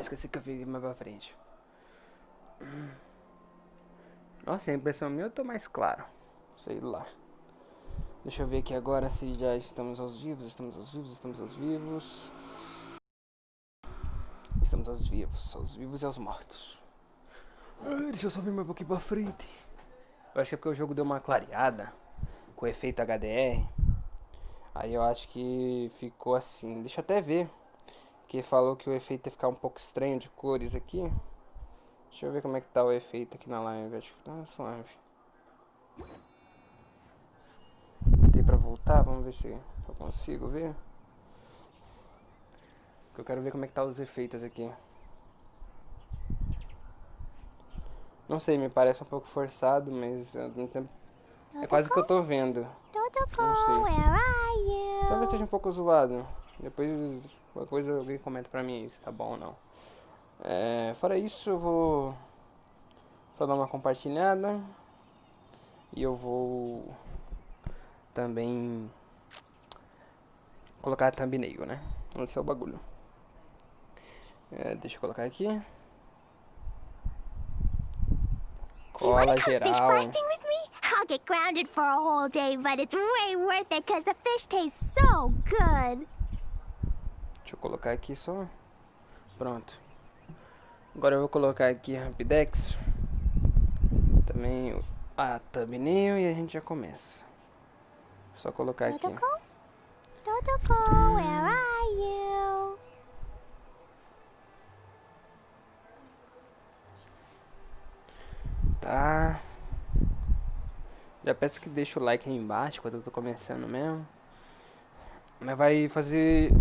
esqueci que eu fiz mais pra frente. Nossa, a impressão minha eu tô mais claro. Sei lá. Deixa eu ver aqui agora se já estamos aos vivos. Estamos aos vivos, estamos aos vivos. Estamos aos vivos e aos mortos. Deixa eu só ver mais um pouquinho pra frente. Eu acho que é porque o jogo deu uma clareada com o efeito HDR. Aí eu acho que ficou assim. Deixa eu até ver. Que falou que o efeito ia ficar um pouco estranho de cores aqui. Deixa eu ver como é que tá o efeito aqui na live. Acho que tá suave. Tem pra voltar? Vamos ver se eu consigo ver. Eu quero ver como é que tá os efeitos aqui. Não sei, me parece um pouco forçado, mas é quase que eu tô vendo. Não sei. Talvez esteja um pouco zoado. Depois qualquer coisa alguém comenta pra mim se tá bom ou não. Fora isso, eu vou só dar uma compartilhada. E eu vou também colocar a thumbnail, né? Esse é o bagulho. Deixa eu colocar aqui. Cola geral. I'll get grounded for a whole day, but it's way worth it because the fish tastes so good. Deixa eu colocar aqui só. Pronto. Agora eu vou colocar aqui Rapidex. Também a thumbnail e a gente já começa. Só colocar aqui. Totoko, where are you? Tá. Já peço que deixe o like aí embaixo quando eu tô começando mesmo. Mas vai fazer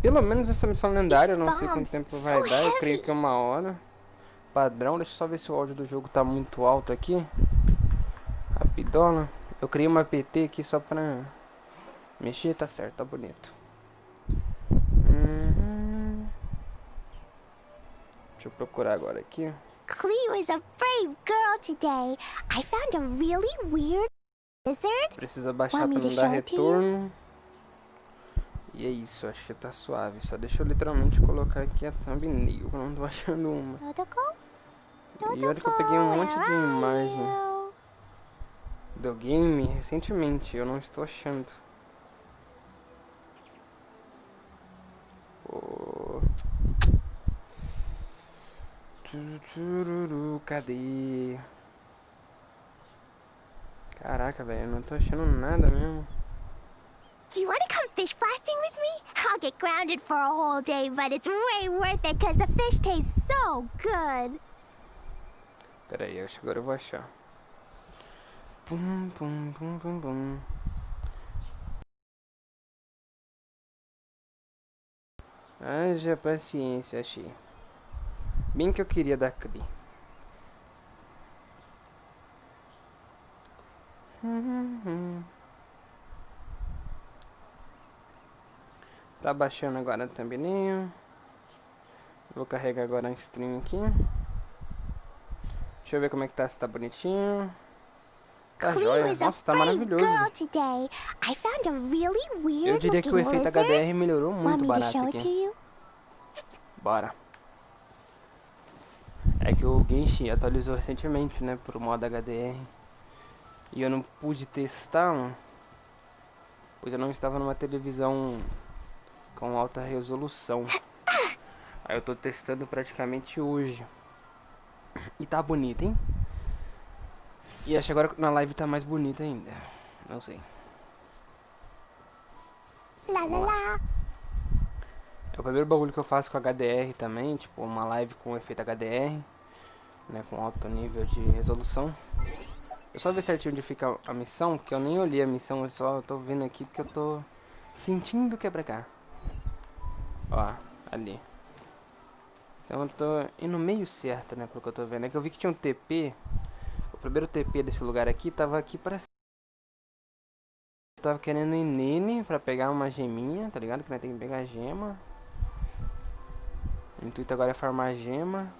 pelo menos essa missão lendária. Eu não sei quanto tempo vai dar. Eu creio que é 1 hora. Padrão. Deixa eu só ver se o áudio do jogo tá muito alto aqui. Rapidola. Eu criei uma PT aqui só pra mexer. Tá certo, tá bonito. Deixa eu procurar agora aqui. Cleo is a brave girl today. I found a really weird lizard. Precisa baixar pra não dar retorno. E é isso, acho que tá suave. Só deixa eu literalmente colocar aqui a thumbnail, eu não tô achando uma. E olha que eu peguei um monte de imagem do game recentemente, eu não estou achando. Cadê? Caraca, velho, eu não tô achando nada mesmo. Do you want to come fish blasting with me? I'll get grounded for a whole day, but it's way worth it because the fish tastes so good. Pera aí, acho que agora eu vou achar. Pum, pum, pum, pum, pum. Haja paciência, achei. Bem que eu queria dar CRI. Tá baixando agora a thumbnail. Vou carregar agora a stream aqui. Deixa eu ver como é que tá, se tá bonitinho. Tá jóia. Nossa, tá maravilhoso. Eu diria que o efeito HDR melhorou muito barato aqui. Bora. É que o Genshin atualizou recentemente, né, pro modo HDR. E eu não pude testar, pois eu não estava numa televisão com alta resolução. Aí eu tô testando praticamente hoje. E tá bonito, hein? E acho que agora na live tá mais bonito ainda. Não sei. É o primeiro bagulho que eu faço com HDR também. Tipo, uma live com efeito HDR, né, com alto nível de resolução. Eu só ver certinho onde fica a missão, porque eu nem olhei a missão, eu só tô vendo aqui porque eu tô sentindo que é pra cá. Ó, ali. Então eu tô indo meio certo, né, pelo que eu tô vendo. É que eu vi que tinha um TP. O primeiro TP desse lugar aqui tava aqui pra cima. Eu tava querendo ir nele pra pegar uma geminha, tá ligado? Que nós tem que pegar gema. O intuito agora é farmar gema.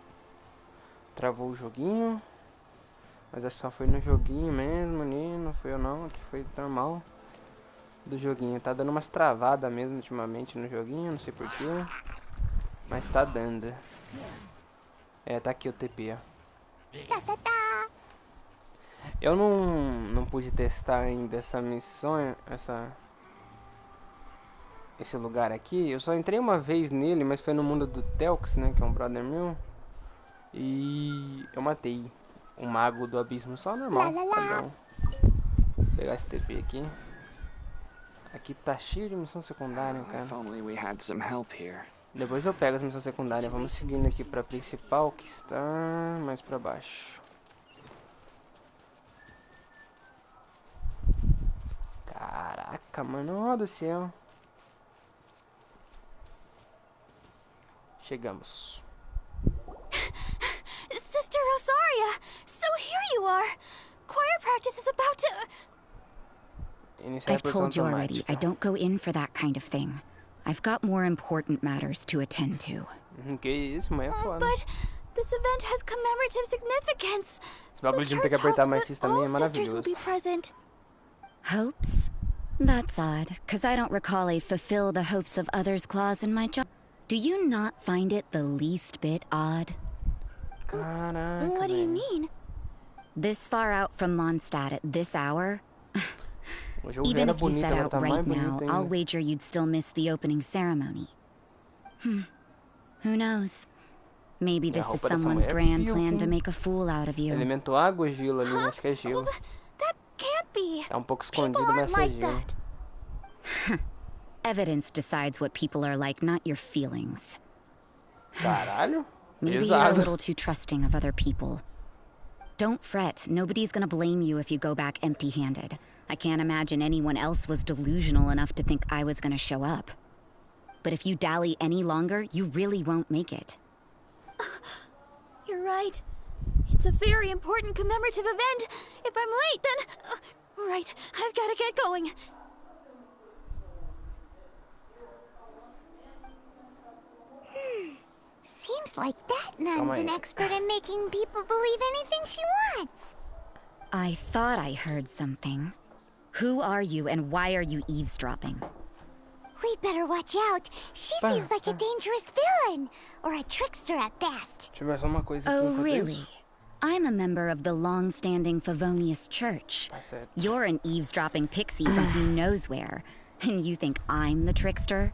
Travou o joguinho. Mas acho que só foi no joguinho mesmo ali, não foi eu não, aqui foi normal do joguinho. Tá dando umas travadas mesmo ultimamente no joguinho, não sei porquê. Mas tá dando. É, tá aqui o TP, ó. Eu não pude testar ainda essa missão, esse lugar aqui. Eu só entrei uma vez nele, mas foi no mundo do Telx, né, que é um brother meu. E eu matei o mago do abismo, só normal, padrão. Vou pegar esse TP aqui. Aqui tá cheio de missão secundária, cara. Depois eu pego as missões secundárias. Vamos seguindo aqui pra principal, que está mais pra baixo. Caraca, mano, ó do céu. Chegamos. Sister Rosaria! So here you are! Choir practice is about to... Iniciar a I've posição told you already, automática. I don't go in for that kind of thing. I've got more important matters to attend to. Que isso, mãe, é foda. But this event has commemorative significance. Esse bagulho de não ter que apertar mais X também é All sisters will maravilhoso. be present. Hopes? That's odd, because I don't recall a fulfill the hopes of others clause in my job. Do you not find it the least bit odd? Caraca, What do you velho. mean? This far out from Mondstadt at this hour? O jogo já Even era if you bonito, set agora out tá mais right now, bonito I'll ainda. wager you'd still miss the opening ceremony. Who knows? Maybe E a this is roupa dessa someone's mulher é grand pica, plan to hein? make a fool out of you. Elemento água ou gelo ali, acho que é gelo. That can't be. Tá um pouco People escondido, mas aren't acho que é like gelo. that. Evidence decides what people are like, not your feelings. Caralho? Maybe you're a Pesado. little too trusting of other people. Don't fret, nobody's gonna blame you if you go back empty-handed. I can't imagine anyone else was delusional enough to think I was gonna show up. But if you dally any longer, you really won't make it. You're right. It's a very important commemorative event. If I'm late, then... right, I've got to get going. Seems like that nun's an expert in making people believe anything she wants. I thought I heard something. Who are you and why are you eavesdropping? We'd better watch out. She seems like a dangerous villain. Or a trickster at best. Deixa eu ver só uma coisa aqui Oh, enquanto really? isso. I'm a member of the long-standing Favonius Church. Tá certo. You're an eavesdropping pixie from who knows where. And you think I'm the trickster?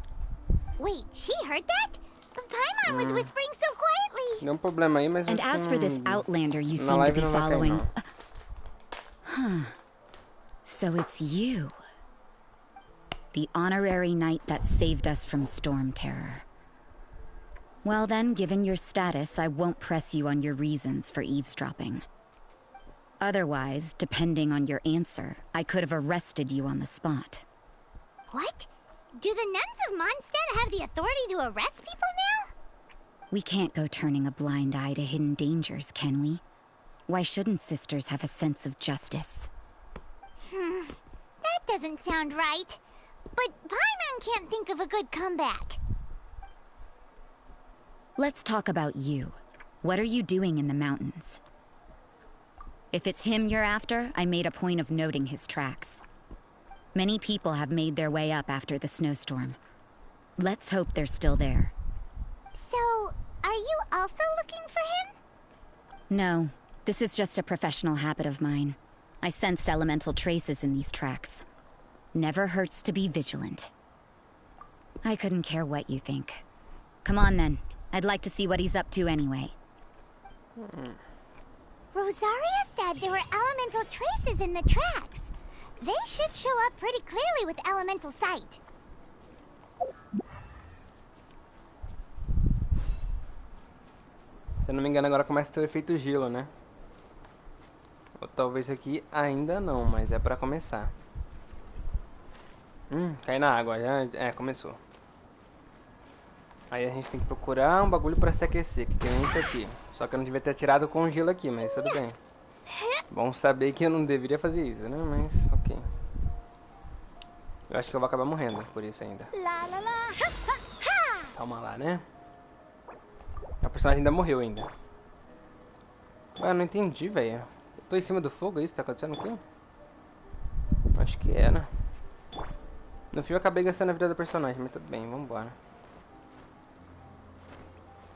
Wait, she heard that? Paimon was whispering so quietly. Deu problema aí, mas... And as for this outlander you na seem to live be não vai cair, following... não. So it's you. The honorary knight that saved us from storm terror. Well then, given your status, I won't press you on your reasons for eavesdropping. Otherwise, depending on your answer, I could have arrested you on the spot. What? Do the nuns of Mondstadt have the authority to arrest people now? We can't go turning a blind eye to hidden dangers, can we? Why shouldn't sisters have a sense of justice? That doesn't sound right. But Paimon can't think of a good comeback. Let's talk about you. What are you doing in the mountains? If it's him you're after, I made a point of noting his tracks. Many people have made their way up after the snowstorm. Let's hope they're still there. So, are you also looking for him? No, this is just a professional habit of mine. I sensed elemental traces in these tracks. Never hurts to be vigilant. I couldn't care what you think. Come on then. I'd like to see what he's up to anyway. Rosaria said there were elemental traces in the tracks. They should show up pretty clearly with elemental sight. Se eu não me engano, agora começa a ter o efeito gelo, né? Ou talvez aqui ainda não, mas é pra começar. Cai na água, já... É, começou. Aí a gente tem que procurar um bagulho pra se aquecer, que tem isso aqui. Só que eu não devia ter tirado com gelo aqui, mas tudo bem. Bom saber que eu não deveria fazer isso, né? Mas, ok. Eu acho que eu vou acabar morrendo por isso ainda. La la la, ha ha ha! Calma lá, né? A personagem ainda morreu ainda. Ué, eu não entendi, velho. Eu tô em cima do fogo, é isso que tá acontecendo aqui? Acho que é, né? No fim eu acabei gastando a vida da personagem, mas tudo bem, vambora.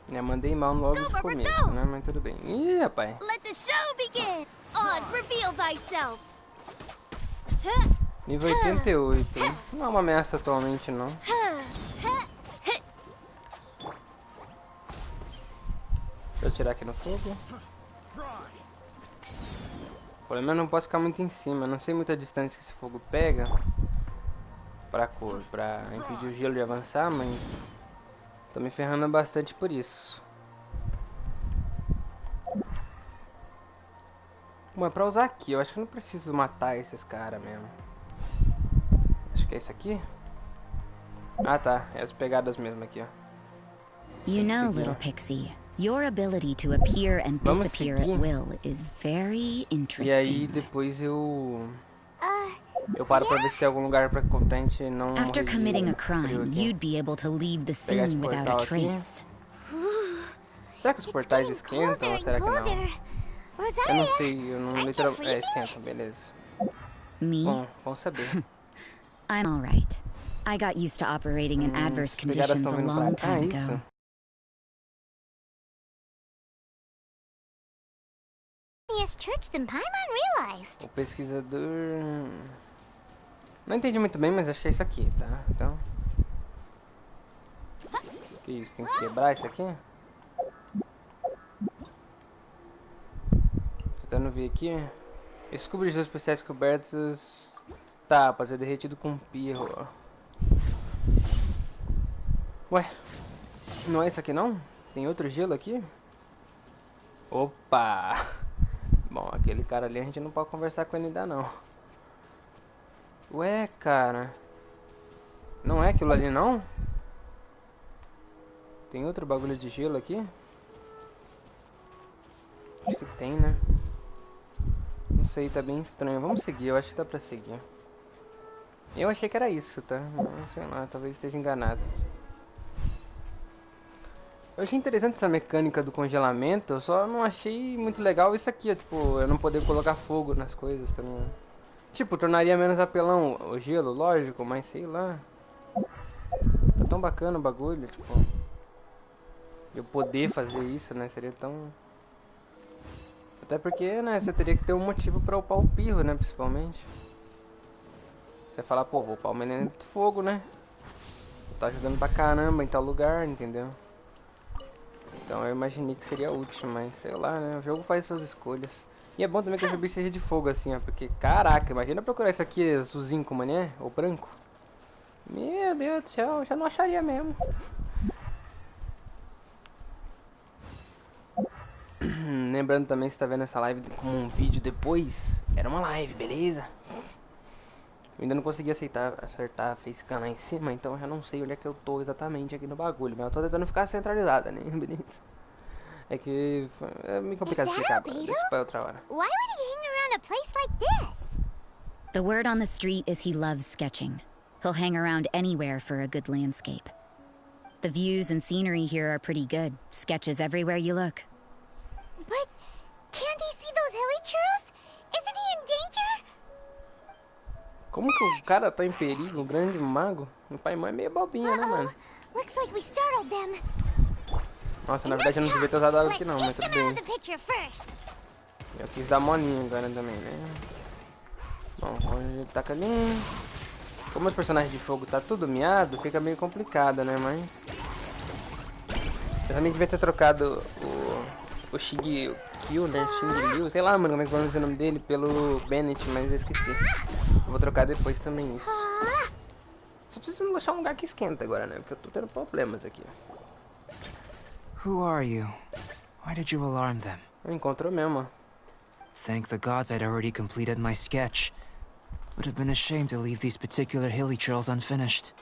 Eu mandei mal logo de começo, né? Mas tudo bem. Ih, rapaz. Let the show begin. Oz, reveal thyself. Nível 88. Não é uma ameaça atualmente, não. Deixa eu atirar aqui no fogo. O problema é que eu não posso ficar muito em cima. Eu não sei muita distância que esse fogo pega pra impedir o gelo de avançar, mas tô me ferrando bastante por isso. Bom, é pra usar aqui. Eu acho que eu não preciso matar esses caras mesmo. Acho que é isso aqui. Ah, tá. É as pegadas mesmo aqui, ó. You know, little pixie, your ability to appear and disappear at will is very E aí interesting. depois eu paro pra ver se tem algum lugar pra gente não After morrer de committing a frio crime, aqui. you'd be able to leave the Pegar esse scene without a portal aqui. trace. Será que os portais esquentam ou será que não? Eu não sei, eu não literalmente... É, esquentam, beleza. Me? Bom, bom saber. I'm alright. I got used to operating in adverse As pegadas conditions estão a vindo long pra cá, time isso? ago. Church than Paimon realized. O pesquisador... Não entendi muito bem, mas acho que é isso aqui, tá? Então... Que isso? Tem que quebrar isso aqui? Tentando ver aqui. Esse cubo de gelo especiais cobertos... Tá, pode ser derretido com pirro, ó. Ué, não é isso aqui não? Tem outro gelo aqui? Opa! Bom, aquele cara ali a gente não pode conversar com ele ainda não. Ué, cara. Não é aquilo ali não? Tem outro bagulho de gelo aqui? Acho que tem, né? Não sei, tá bem estranho. Vamos seguir, eu acho que dá pra seguir. Eu achei que era isso, tá? Não sei lá, talvez esteja enganado. Eu achei interessante essa mecânica do congelamento, eu só não achei muito legal isso aqui, tipo, eu não poder colocar fogo nas coisas também. Tipo, tornaria menos apelão o gelo, lógico, mas sei lá. Tá tão bacana o bagulho, tipo... Eu poder fazer isso, né, seria tão... Até porque, né, você teria que ter um motivo pra upar o pirro, né, principalmente. Você falar, pô, vou upar o menino do fogo, né? Tá ajudando pra caramba em tal lugar, entendeu? Então eu imaginei que seria útil, mas sei lá, né? O jogo faz suas escolhas. E é bom também que esse bicho seja de fogo assim, ó. Porque, caraca, imagina procurar isso aqui azulzinho como é, ou branco. Meu Deus do céu, eu já não acharia mesmo. Lembrando também, se tá vendo essa live como um vídeo depois, era uma live, beleza? Eu ainda não consegui acertar a facecam lá em cima, então eu já não sei onde é que eu tô exatamente aqui no bagulho. Mas eu tô tentando ficar centralizada, né? Beleza? É que é meio complicado explicar, deixa pra outra hora. Why would he hang around a place like this? The word on the street is he loves sketching. He'll hang around anywhere for a good landscape. The views and scenery here are pretty good. Sketches everywhere you look. But can't he see those hilichurls? Isn't he in danger? Como que o cara tá em perigo, o grande mago? O pai e mãe é meio bobinha, né, mano? Looks like we startled them. Nossa, na verdade eu não devia ter usado água aqui não, mas Let's tudo take them out bem. of the picture first. Eu quis dar molinha agora também, né? Bom, onde ele taca ali. Como os personagens de fogo tá tudo miado, fica meio complicado, né? Mas... Eu também devia ter trocado o Shigekyo, né? Shigekyo, sei lá, mano, como é que vai dizer o nome dele, pelo Bennett, mas eu esqueci. Eu vou trocar depois também isso. Só preciso achar um lugar que esquenta agora, né? Porque eu tô tendo problemas aqui. Who are you? Why did you alarm them? Encontrou mesmo, ó. Thank the gods I'd already completed my sketch. Would have been a shame to leave these particular hilichurls unfinished.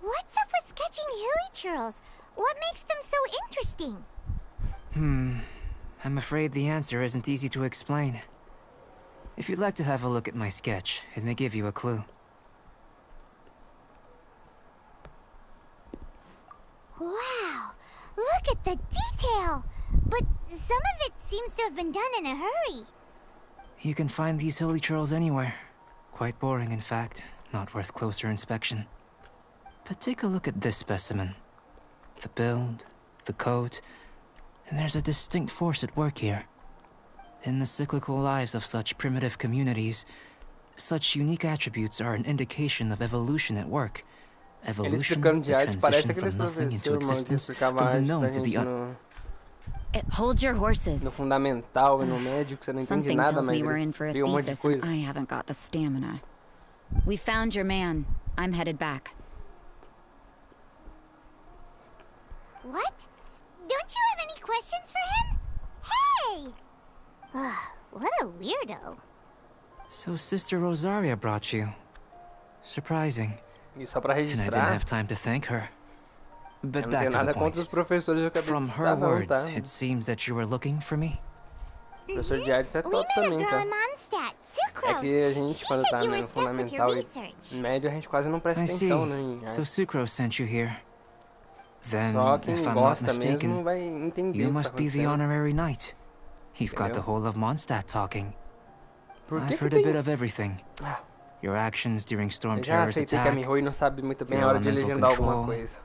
What's up with sketching hilichurls? What makes them so interesting? I'm afraid the answer isn't easy to explain. If you'd like to have a look at my sketch, it may give you a clue. Wow, look at the detail! But some of it seems to have been done in a hurry. You can find these hilichurls anywhere. Quite boring, in fact. Not worth closer inspection. But take a look at this specimen. The build, the coat, and there's a distinct force at work here. In the cyclical lives of such primitive communities, such unique attributes are an indication of evolution at work. Evolution, the transition from nothing into existence, from the known to the Hold your horses. No fundamental e no médio, que você não entende Something nada, tells mas me we're in eles for a criam um monte de thesis coisa. and I haven't got the stamina. We found your man. I'm headed back. What? Don't you have any questions for him? Hey! What a weirdo. So Sister Rosaria brought you. Surprising. E só pra And I didn't registrar, have time to thank her. eu But não back tenho to the nada contra point. os professores, eu acabei From de her citar, não, words, tá? it seems that you were looking for me. Professor Diárias é We top met a também, girl tá? in Mondstadt, É Sucrose. que a gente, She quando said tá you no were stuck with your fundamental e research. médio, a gente quase não presta I see. atenção, né, em So artes. Sucrose sent you here. Then, Só quem if I'm not gosta mistaken, mesmo vai entender you o que tá must be the acontecendo. honorary knight. You've got the Entendeu? whole of Mondstadt talking. Por I've que que heard a bit tem... of everything. Ah, Your actions during Storm eu já Terror's aceitei que a attack, Mihoy não sabe muito bem a your hora de elemental legendar alguma control, coisa.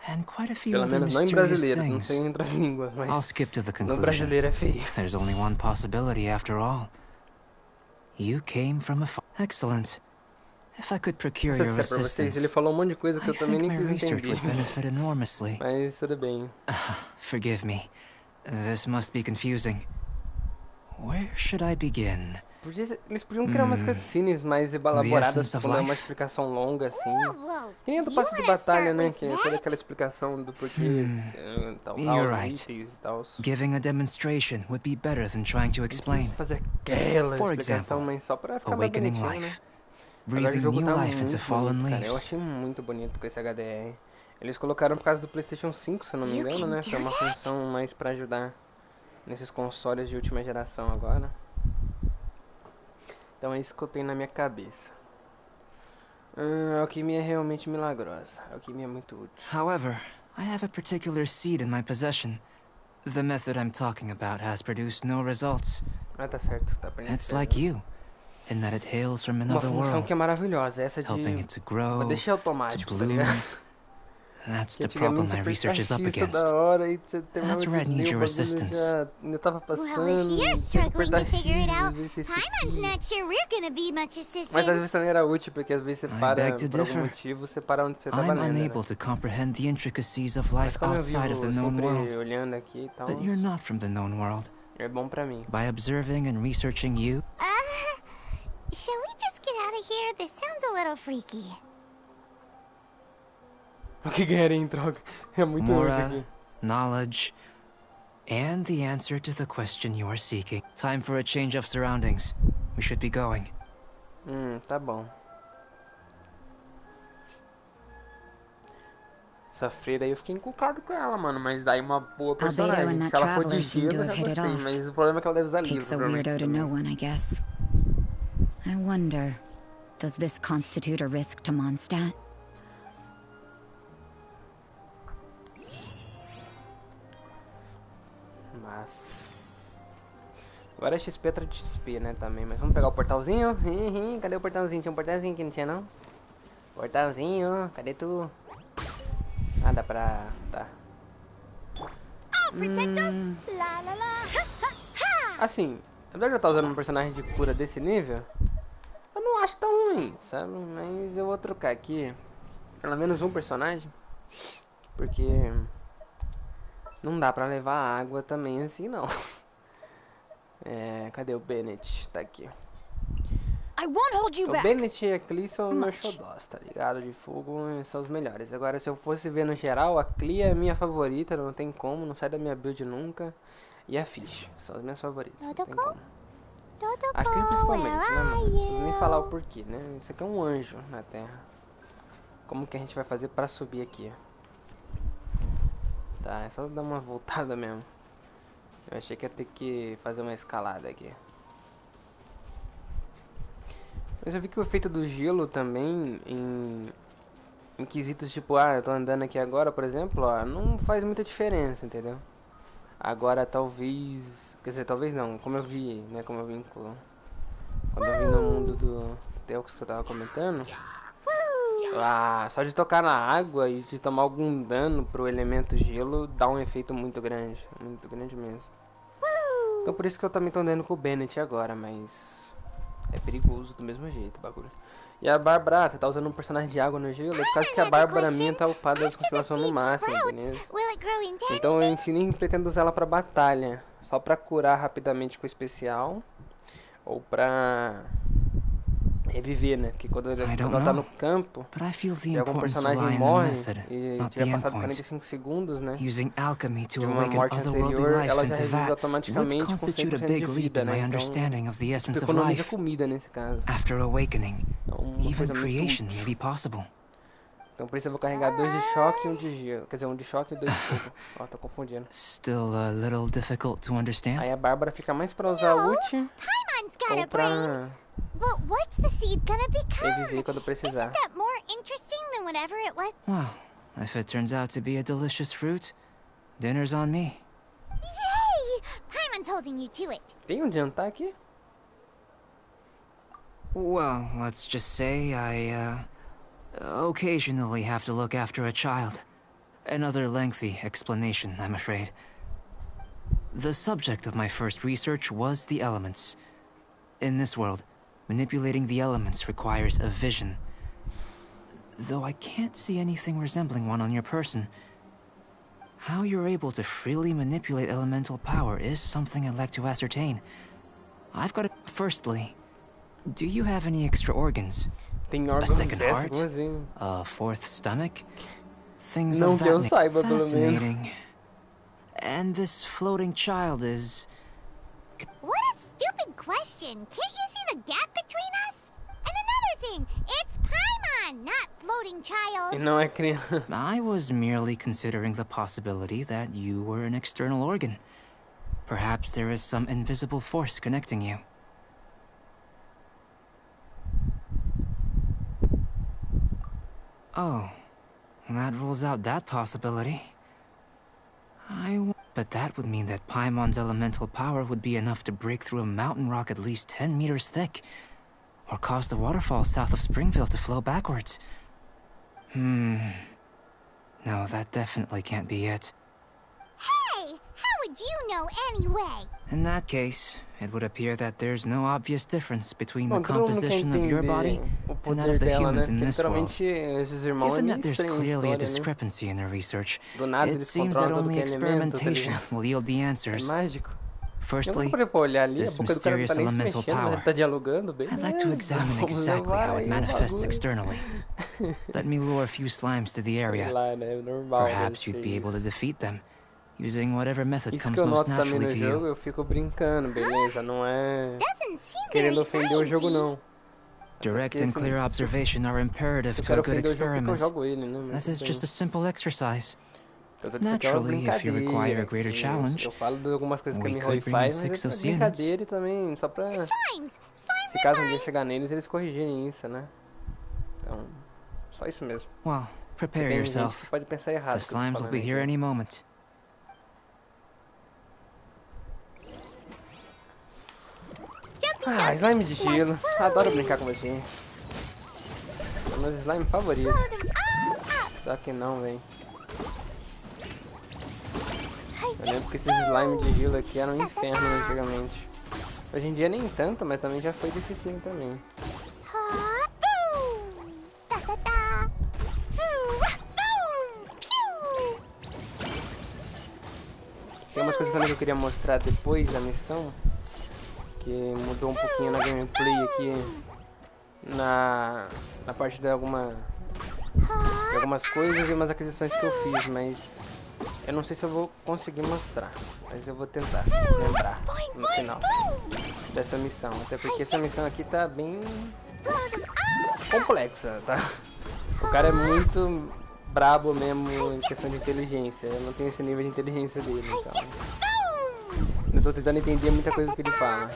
and quite a few Pelo other menos não em mysterious brasileiro, não things. sei em outras línguas, I'll mas skip to the no conclusion. brasileiro é feio. There's only one possibility after all. You came from afar. Excellent. If I could procure Não sei your se é pra vocês, assistance, ele falou um monte de coisa que I eu também think nem my quis research entender. would benefit enormously. Mas tudo bem. Forgive me. This must be confusing. Where should I begin? Eles podiam criar umas cutscenes mais elaboradas essence of pra dar uma life. explicação longa, assim. Whoa, Que nem a do you passe de wanna batalha, start né? with Que é toda aquela explicação do porquê, tal, You're os right. itens e tal. Giving a demonstration would be better than trying to Não explain. precisa fazer aquela For explicação, example, mas só pra ficar mais Awakening bonitinho, né? life. Agora o Breathing jogo new tá life into muito fallen bonito, cara. Eu leaves. achei muito bonito com esse HDR. Eles colocaram por causa do PlayStation 5, se eu não me You engano, can né? do Foi uma that? função mais pra ajudar nesses consoles de última geração agora. Então é isso que eu tenho na minha cabeça. A alquimia é realmente milagrosa. A alquimia é muito útil. However, I have a particular seed in my possession. The method I'm talking about has produced no results. Ah, tá certo. Tá aprendendo. It's like you, in that it hails from Uma another função world, que é maravilhosa. Essa helping de... it to grow, Vou deixar to automático, tá bloom. ligado? That's Que the problem antigamente my super research is up fascista against. da hora e você terminava That's de where I need ler, o your bagulho assistance. já ainda tava Well, passando. if you're tinha que struggling apertar to figure it X, out, às vezes você Paimon's esquecia. not sure we're gonna be much Mas às vezes assistance. também era útil, porque às vezes você I para beg to por algum differ. motivo, você para onde você tava I'm lendo, né? unable to comprehend the intricacies of Mas life como eu outside of the known vivo world. sempre olhando aqui e tal, But you're not from the known world. é bom pra mim. By observing and researching you, Shall we just get out of here? This sounds a little freaky. O que ganharia em troca? É muito útil Mora, aqui. knowledge, and the answer to the question you are seeking. Time for a change of surroundings. We should be going. Tá bom. Essa freira aí eu fiquei encucado com ela, mano. Mas daí uma boa personagem. and Se that ela for de traveler seem gelo, to eu have já hit it gostei. off. Mas o problema é que ela deve usar livro. Takes a provavelmente, weirdo to também. know one, I guess. I wonder, does this constitute a risk to Mondstadt? Mas... Agora é XP atrás de XP, né, também. Mas vamos pegar o portalzinho. Cadê o portalzinho? Tinha um portalzinho aqui, não tinha não? Portalzinho, cadê tu? Ah, dá pra... Tá. Oh, protect us! La la la! Assim, apesar de eu estar usando um personagem de cura desse nível, eu não acho tão ruim, sabe? Mas eu vou trocar aqui pelo menos um personagem, porque não dá pra levar água também assim, não. Cadê o Bennett? Tá aqui. I won't hold you O back. Bennett e a Aqui são meus Much. xodós, tá ligado? De fogo são os melhores. Agora, se eu fosse ver no geral, a Aqui é a minha favorita, não tem como, não sai da minha build nunca. E a Fish, são as minhas favoritas, não tem como. A Aqui principalmente, né, mano? Não preciso nem falar o porquê, né? Isso aqui é um anjo na Terra. Como que a gente vai fazer pra subir aqui? Tá, é só dar uma voltada mesmo. Eu achei que ia ter que fazer uma escalada aqui. Mas eu vi que o efeito do gelo também em quesitos tipo, eu tô andando aqui agora, por exemplo, ó, não faz muita diferença, entendeu? Agora talvez, quer dizer, talvez não, como eu vi, né, quando eu vim no mundo do que eu tava comentando. Ah, só de tocar na água e de tomar algum dano pro elemento gelo dá um efeito muito grande mesmo. Então por isso que eu também tô andando com o Bennett agora, mas é perigoso do mesmo jeito o bagulho. E a Bárbara, você tá usando um personagem de água no gelo, é por causa que a Bárbara minha tá upada das constelações no máximo, beleza? Então eu nem pretendo usar ela pra batalha, só pra curar rapidamente com o especial, ou pra reviver, né? Porque quando ela tá no campo, e algum personagem morre e tiver passado 45 segundos, né? De uma morte anterior, ela já revive automaticamente com 100% de vida, né? Então, economiza comida nesse caso. Então, uma coisa muito útil. Então por isso eu vou carregar 2 de choque e 1 de gelo. Quer dizer, 1 de choque e 2 de fogo. Ó, tô confundindo. Aí a Bárbara fica mais pra usar ult ou pra But what's the seed gonna become? reviver quando precisar. Isn't that more interesting than whatever it was? Well, if it turns out to be a delicious fruit, dinner's on me. Yay! Paimon's holding you to it. Tem um jantar aqui? Well, let's just say I, occasionally have to look after a child. Another lengthy explanation, I'm afraid. The subject of my first research was the elements. In this world, manipulating the elements requires a vision. Though I can't see anything resembling one on your person. How you're able to freely manipulate elemental power is something I'd like to ascertain. I've got to... Firstly, do you have any extra organs? Tem A órgãos second heart? extras, assim. A fourth stomach? Things Não of que eu that saiba, pelo menos. Fascinating. And this floating child is... What a stupid question. Can't you see the gap between us? And another thing, it's Paimon, not floating E child. não é criança. I was merely considering the possibility that you were an external organ. Perhaps there is some invisible force connecting you. Oh, that rules out that possibility. But that would mean that Paimon's elemental power would be enough to break through a mountain rock at least 10 meters thick, or cause the waterfall south of Springville to flow backwards. No, that definitely can't be it. Hey, how would you know anyway? In that case, it would appear that there's no obvious difference between the Bom, todo mundo quer composition of your body entender o and that poder of the dela, né? humans in Porque this world. literalmente esses irmãos é Given meio that there's estranho a clearly a história, né? discrepancy in their research, Do nada it eles seems that controlam tudo only que é elemento, tá experimentation ligado? will yield the É answers. mágico. Eu Firstly, nunca parei pra olhar ali, a this boca do cara não tá mysterious nem se elemental mexendo, mas ele power. tá dialogando, beleza. I'd like to examine Vamos exactly levar how it aí o manifests bagulho. externally. Let me lure a few slimes to the Sei area. lá, né? Normal. Perhaps you'd be able to defeat them, using whatever method Isso comes que eu most noto também naturally no to jogo, you. eu fico brincando, beleza? Não é Doesn't seem querendo very ofender o jogo, sciencey. não. Direct porque and clear observation are imperative Se eu to a quero good ofender o jogo, porque eu experiment. jogo ele, né? Mas This is tudo just a bem. simple exercise. Então, tudo isso aqui é uma Naturally, if you require a brincadeira. greater aqui. challenge, Eu falo de algumas coisas que a we Mihoy could bring in faz, mas 6 é OC brincadeira e também só pra... Slimes! Slimes Se are caso um dia fine. chegar neles, eles corrigirem isso, né? Então, só isso mesmo. well, Porque prepare tem gente que yourself. pode pensar The errado. que eu tô slimes will be falando here aqui. any moment. Ah, slime de gelo. Adoro brincar com você. É o meu slime favorito. Só que não, velho. Eu lembro que esses slime de gelo aqui eram um inferno antigamente. Hoje em dia nem tanto, mas também já foi difícil também. Da, da, da. Pew. Tem umas coisas também que eu queria mostrar depois da missão, que mudou um pouquinho na gameplay aqui, na parte de algumas coisas e umas aquisições que eu fiz, mas eu não sei se eu vou conseguir mostrar, mas eu vou tentar lembrar no final dessa missão, até porque essa missão aqui tá bem complexa, tá? O cara é muito brabo mesmo em questão de inteligência, eu não tenho esse nível de inteligência dele, então eu tô tentando entender muita coisa que ele fala.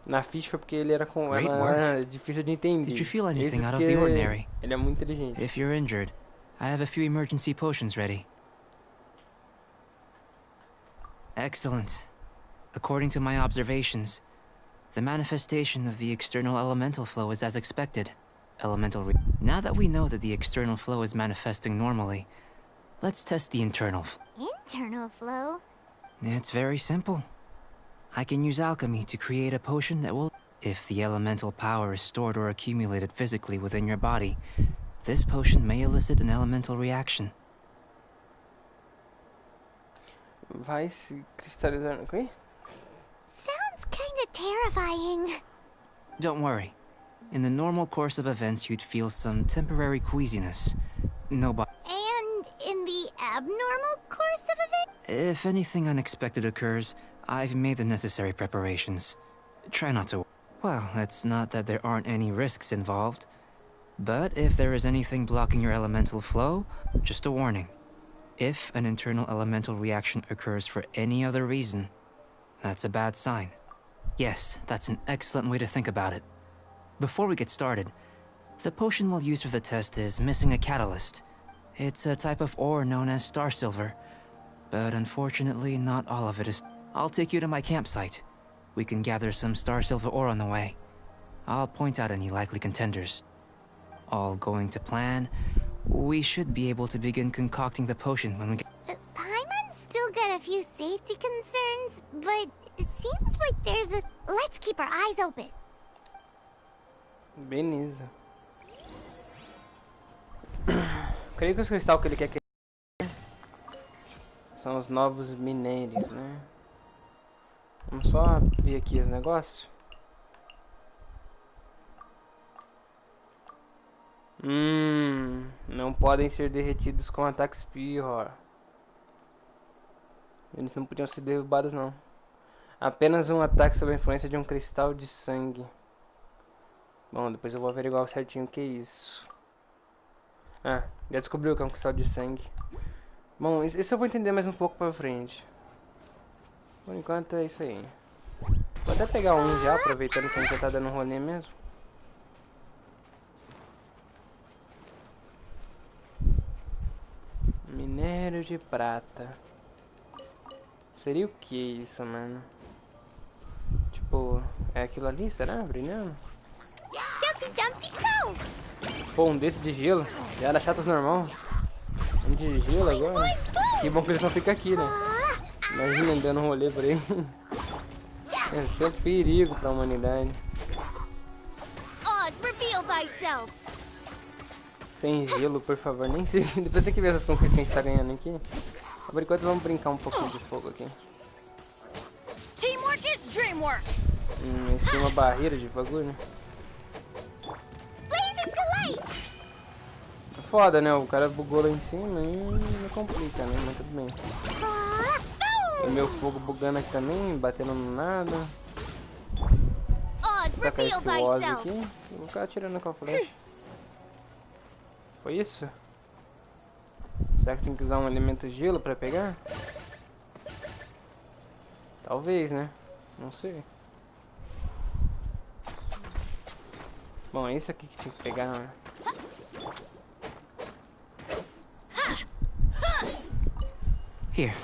Na ficha foi porque ele era difícil de entender. Did you feel anything Esse out of porque the ordinary? ele é muito inteligente. If you're injured, I have a few emergency potions ready. Excellent. According to my observations, The manifestation of the external elemental flow is as expected. Now that we know that the external flow is manifesting normally, let's test the internal Internal flow? It's very simple. I can use alchemy to create a potion that will... If the elemental power is stored or accumulated physically within your body, this potion may elicit an elemental reaction. Vai se cristalizar, ok? Sounds kinda terrifying. Don't worry. In the normal course of events, you'd feel some temporary queasiness. Nobody... And in the abnormal course of events? If anything unexpected occurs, I've made the necessary preparations. Try not to... Well, it's not that there aren't any risks involved. But if there is anything blocking your elemental flow, just a warning. If an internal elemental reaction occurs for any other reason, that's a bad sign. Yes, that's an excellent way to think about it. Before we get started, the potion we'll use for the test is missing a catalyst. It's a type of ore known as star silver, but unfortunately not all of it is... I'll take you to my campsite. We can gather some star silver ore on the way. I'll point out any likely contenders. All going to plan, we should be able to begin concocting the potion when we get... Paimon's still got a few safety concerns, but it seems like there's a... Let's keep our eyes open. Beleza. Creio que os cristais que ele quer são os novos minérios, né? Vamos só ver aqui os negócios. Não podem ser derretidos com ataques Pirro. Eles não podiam ser derrubados não. Apenas um ataque sob a influência de um cristal de sangue. Bom, depois eu vou averiguar certinho o que é isso. Ah, já descobriu que é um cristal de sangue. Bom, isso eu vou entender mais um pouco pra frente. Por enquanto é isso aí. Vou até pegar um já, aproveitando que a gente já tá dando um rolê mesmo. Minério de prata. Seria o que isso, mano? Tipo, é aquilo ali, será? Brilhando? Pô, um desse de gelo. Já era chatos normal. Um de gelo agora. Que bom que eles não ficam aqui, né? Imagina andando um rolê por aí. Esse é um perigo pra humanidade. Sem gelo, por favor, nem sei. Depois tem que ver essas conquistas que a gente tá ganhando aqui. Por enquanto vamos brincar um pouquinho de fogo aqui. Esse tem uma barreira de bagulho, né? Foda, né? O cara bugou lá em cima e não complica, né? Mas tudo bem. E meu fogo bugando aqui também, batendo no nada. Vou tacar esse Oz aqui. Vou ficar atirando com a flecha. Foi isso? Será que tem que usar um elemento gelo pra pegar? Talvez, né? Não sei. Bom, é isso aqui que tinha que pegar, né? Here.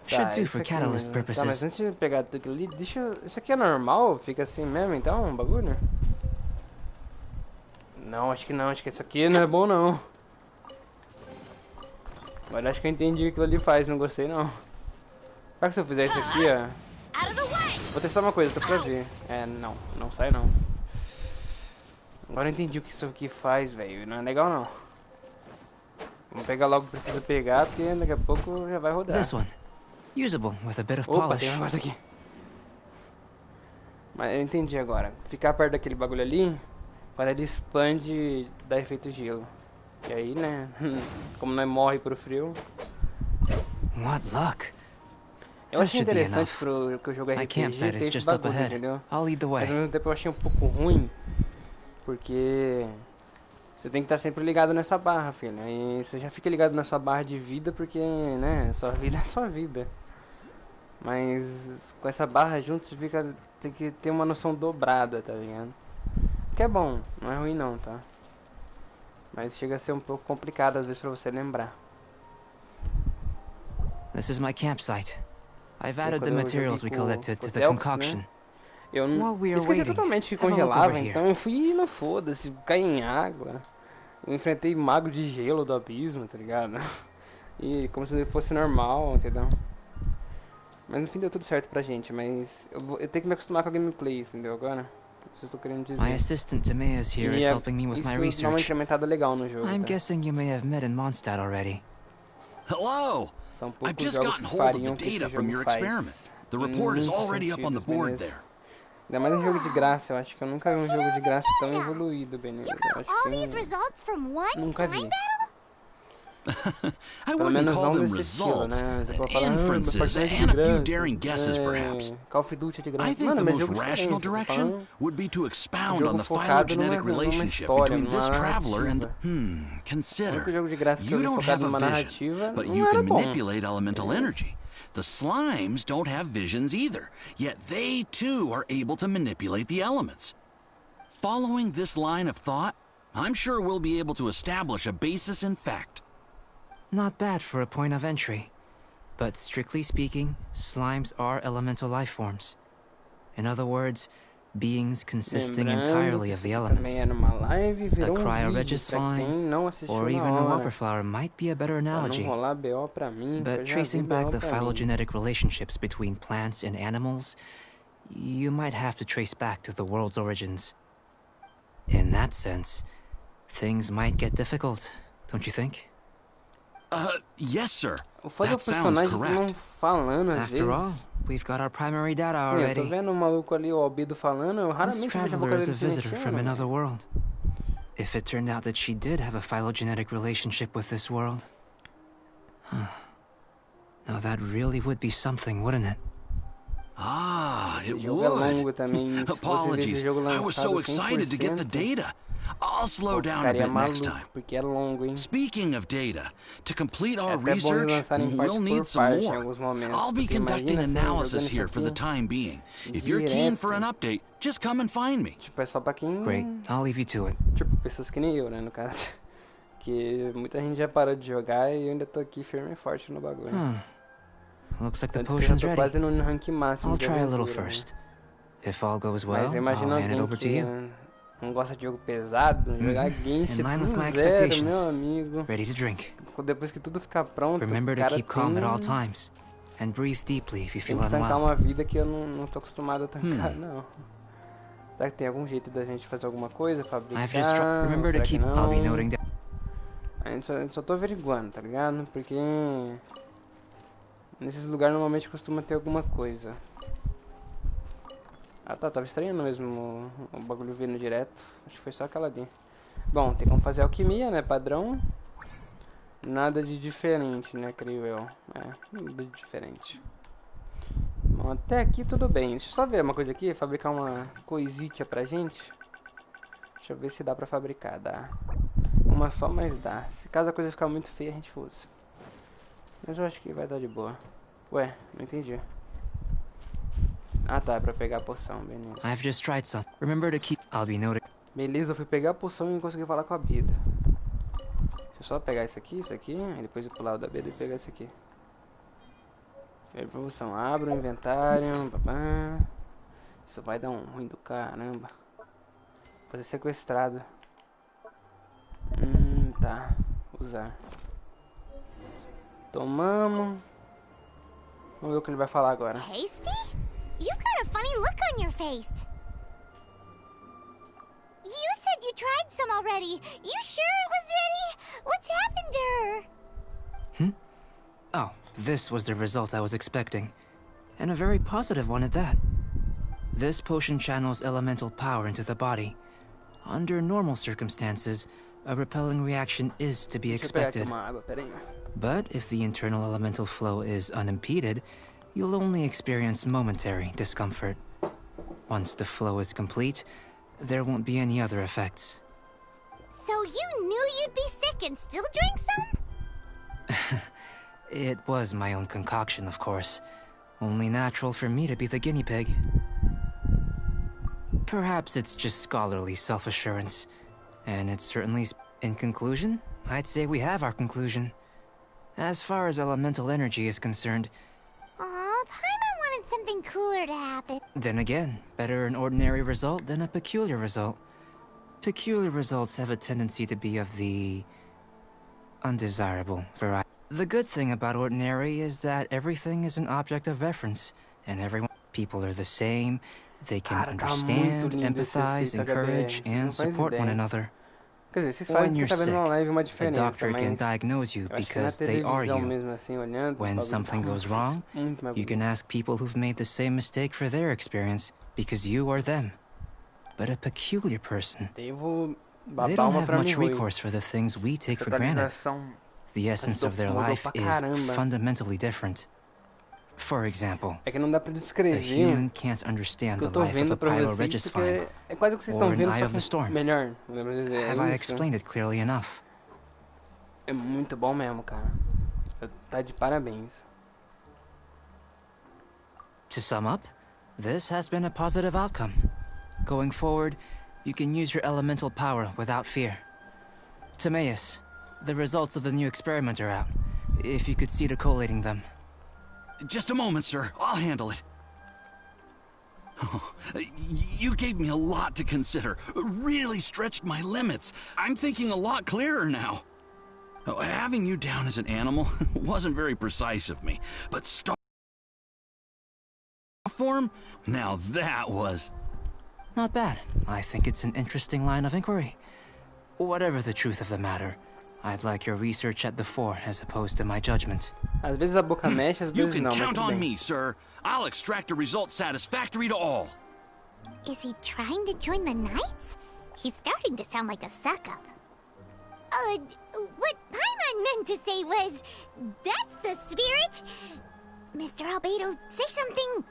Should do for catalyst purposes. Tá, mas antes de pegar tudo aquilo ali, deixa eu... Isso aqui é normal? Fica assim mesmo, então, um bagulho? Não, acho que não. Acho que isso aqui não é bom, não. Agora acho que eu entendi o que aquilo ali faz. Não gostei, não. Será que se eu fizer isso aqui, ó... Vou testar uma coisa, só pra ver. É, não. Não sai, não. Agora eu entendi o que isso aqui faz, velho. Não é legal, não. Vamos pegar logo o que precisa pegar, porque daqui a pouco já vai rodar. This one. Usable with a bit of Opa, polish. tem um negócio aqui. Mas eu entendi agora. Ficar perto daquele bagulho ali, quando ele expande, dá efeito gelo. E aí, né? Como não morre pro frio. What luck. Eu achei interessante pro que eu jogo RPG ter esse bagulho, entendeu? Mas ao mesmo tempo eu achei um pouco ruim, porque você tem que estar sempre ligado nessa barra, filho. E você já fica ligado na sua barra de vida, porque, né, sua vida é sua vida. Mas com essa barra junto você fica, tem que ter uma noção dobrada, tá ligado? Que é bom, não é ruim não, tá? Mas chega a ser um pouco complicado às vezes pra você lembrar. This is my campsite. I've added the materials we collected to the Elks, concoction. né? Eu While we are esqueci waiting, totalmente que have a look congelava, over here. então eu fui no foda-se, caí em água. Eu enfrentei mago de gelo do abismo, tá ligado? E como se fosse normal, entendeu? Mas no fim deu tudo certo pra gente, mas eu tenho que me acostumar com a gameplay, entendeu? Agora, isso eu tô querendo dizer. My assistant Timaeus here is helping me with my Isso dá uma research. incrementada legal no jogo, I'm tá? guessing you may have met in Mondstadt already. Hello! São I've poucos just jogos gotten que hold of the fariam o que esse data from jogo your faz. experiment. The Em report is muitos already up on the sentidos, board beleza? there. Ainda mais um jogo de graça, eu acho que eu nunca vi um jogo de graça tão evoluído, beleza? You Eu got acho all que these results from one nunca slime vi. battle? I Pelo wouldn't menos call não them desse estilo, results, né? Você pode falar, inferences, Fortnite é de and a few graça, daring guesses, perhaps. Call of Duty é de graça. I think Mano, the mas most jogo rational diferente, eu tô direction falando would be to expound jogo on the focado phylogenetic numa relationship história, between numa this traveler and the... narrativa. O Consider. único jogo de graça que eu You vi don't focado have a numa vision, narrativa but não you era can bom. manipulate elemental energy. The slimes don't have visions either, yet they too are able to manipulate the elements. Following this line of thought, I'm sure we'll be able to establish a basis in fact. Not bad for a point of entry. But strictly speaking, slimes are elemental life forms. In other words, beings consisting entirely of the elements. Também é numa live, A virou vídeo cryoregis pra quem slime, não assistiu or na even a hora. wildflower might be a better Pra não analogy. rolar BO pra mim, que eu But já tracing vi back BO the pra mim. phylogenetic relationships between plants and animals, you might have to trace back to the world's origins. In that sense, things might get difficult, don't you think? Yes, sir. O foda é o That sounds personagem não correct. falando às After vezes. all, we've got our primary data Sim, eu tô already. vendo o maluco ali, o Albedo falando, eu This raramente vejo a boca traveler is dele a se visitor mexendo, from another velho. world. If it turned out that she did have a phylogenetic relationship with this world... Now that really would be something, wouldn't it? Ah, it Esse jogo é longo would. também, se você ver esse Apologies, jogo I was so lançado excited to get the 100%, data. I'll slow eu down a ficaria bit next maluco, time. porque é longo, hein? Speaking of data, to complete É our até bom eles research, lançarem parte we'll por need some parte em more. alguns momentos, I'll be porque conducting imagina assim, analysis jogando here isso for the aqui time being. If you're keen for an direto. update, just come and find me. Tipo, é só pra quem... Great, I'll leave you to it. Tipo, pessoas que nem eu, né, no caso. Que muita gente já parou de jogar e eu ainda tô aqui firme e forte no bagulho. Looks like the Tanto que eu já potion's tô ready. quase no rank máximo I'll de try a little aventura, né? first. If all goes well, Mas I'll imagina hand it alguém over to que you. não gosta de jogo pesado, jogar Genshin In line with tudo my zero, expectations. meu amigo. Ready to drink. Depois que tudo ficar pronto, Remember o to cara keep calm at all tem times. And breathe deeply if you que feel tancar unwell. uma vida que eu não tô acostumado a tancar, não. Será que tem algum jeito da gente fazer alguma coisa, fabricar? I've just remember to Será que keep. I'll be não? noting down. A gente só tô averiguando, tá ligado? Porque nesses lugares normalmente costuma ter alguma coisa. Ah tá, tava estranhando mesmo o bagulho vindo direto. Acho que foi só aquela ali. Bom, tem como fazer alquimia, né? Padrão. Nada de diferente, né? Creio eu. Nada de diferente. Bom, até aqui tudo bem. Deixa eu só ver uma coisa aqui. Fabricar uma coisita pra gente. Deixa eu ver se dá pra fabricar. Dá. Uma só, mas dá. Se caso a coisa ficar muito feia, a gente usa. Mas eu acho que vai dar de boa. Ué, não entendi. Ah tá, é pra pegar a poção, beleza. I've just tried some. Remember to keep. I'll be noting. Beleza, eu fui pegar a poção e não consegui falar com a Bida. Deixa eu só pegar isso aqui, e depois eu pular o da Bida e pegar isso aqui. Evolução, abro o inventário, babá. Isso vai dar um ruim do caramba. Vou ser sequestrado. Tá, usar. Tomamos. Vamos ver o que ele vai falar agora. Tasty? You've got a funny look on your face. You said you tried some already. You sure it was ready? What's happened to her? Oh, this was the result I was expecting. And a very positive one at that. This potion channels elemental power into the body. Under normal circumstances, a repelling reaction is to be Deixa eu pegar aqui expected. uma água, peraí. But if the internal elemental flow is unimpeded, you'll only experience momentary discomfort. Once the flow is complete, there won't be any other effects. So you knew you'd be sick and still drank some? It was my own concoction, of course. Only natural for me to be the guinea pig. Perhaps it's just scholarly self-assurance. And it's certainly... In conclusion, I'd say we have our conclusion. As far as elemental energy is concerned... Aw, Paimon wanted something cool cooler to happen. Then again, better an ordinary result than a peculiar result. Peculiar results have a tendency to be of the undesirable variety. The good thing about ordinary is that everything is an object of reference, and people are the same. They can Cara, tá understand, muito lindo esse empathize, efeito encourage, HDR, vocês não and fazem support one ideia. another. Quer dizer, vocês When fazem que you're tá vendo sick, na live uma a diferença, doctor can mas diagnose you eu acho que na because they are televisão you. mesmo assim, olhando, os When bagulho something tá goes wrong, muito mais you can bonito. ask people who've made the same mistake for their experience because you are them. But a peculiar person, Devo they babar don't uma have pra much mim, recourse for the things we take essa for granted. atualização The essence of their mudou life pra is caramba. fundamentally different. For example, É que não dá pra a descrever human can't understand o que the eu tô life of vendo a pra vocês, pyro-regis porque vine. é quase o que vocês or estão an vendo, Eye só of the que Storm. melhor. Lembra dizer, é Have I isso. explained it clearly enough? É muito bom mesmo, cara. Tá de parabéns. To sum up, this has been a positive outcome. Going forward, you can use your elemental power without fear. Timaeus, the results of the new experiment are out. If you could see to collating them. Just a moment, sir. I'll handle it. Oh, you gave me a lot to consider. Really stretched my limits. I'm thinking a lot clearer now. Oh, having you down as an animal wasn't very precise of me, but star form? Now that was... Not bad. I think it's an interesting line of inquiry. Whatever the truth of the matter, I'd like your research at the fore as opposed to my judgment. Às vezes a boca mexe, às You vezes can não, mas count tudo on bem. me, sir. I'll extract a result satisfactory to all. Is he trying to join the Knights? He's starting to sound like a suck-up. What Paimon meant to say was, that's the spirit? Mr. Albedo, say something.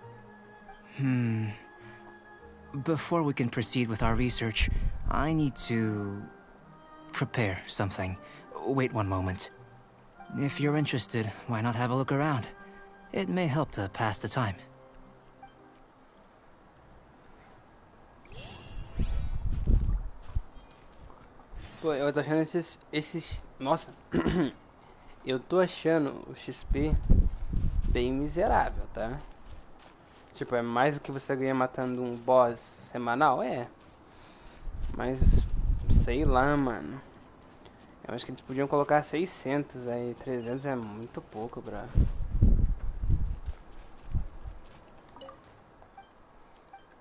Before we can proceed with our research, I need to prepare something. Wait one moment. If you're interested, why not have a look around? It may help to pass the time. Pô, eu tô achando esses... Nossa. Eu tô achando o XP bem miserável, tá? Tipo, é mais do que você ganha matando um boss semanal? É. Mas, sei lá, mano. Eu acho que eles podiam colocar 600 aí. 300 é muito pouco, bro.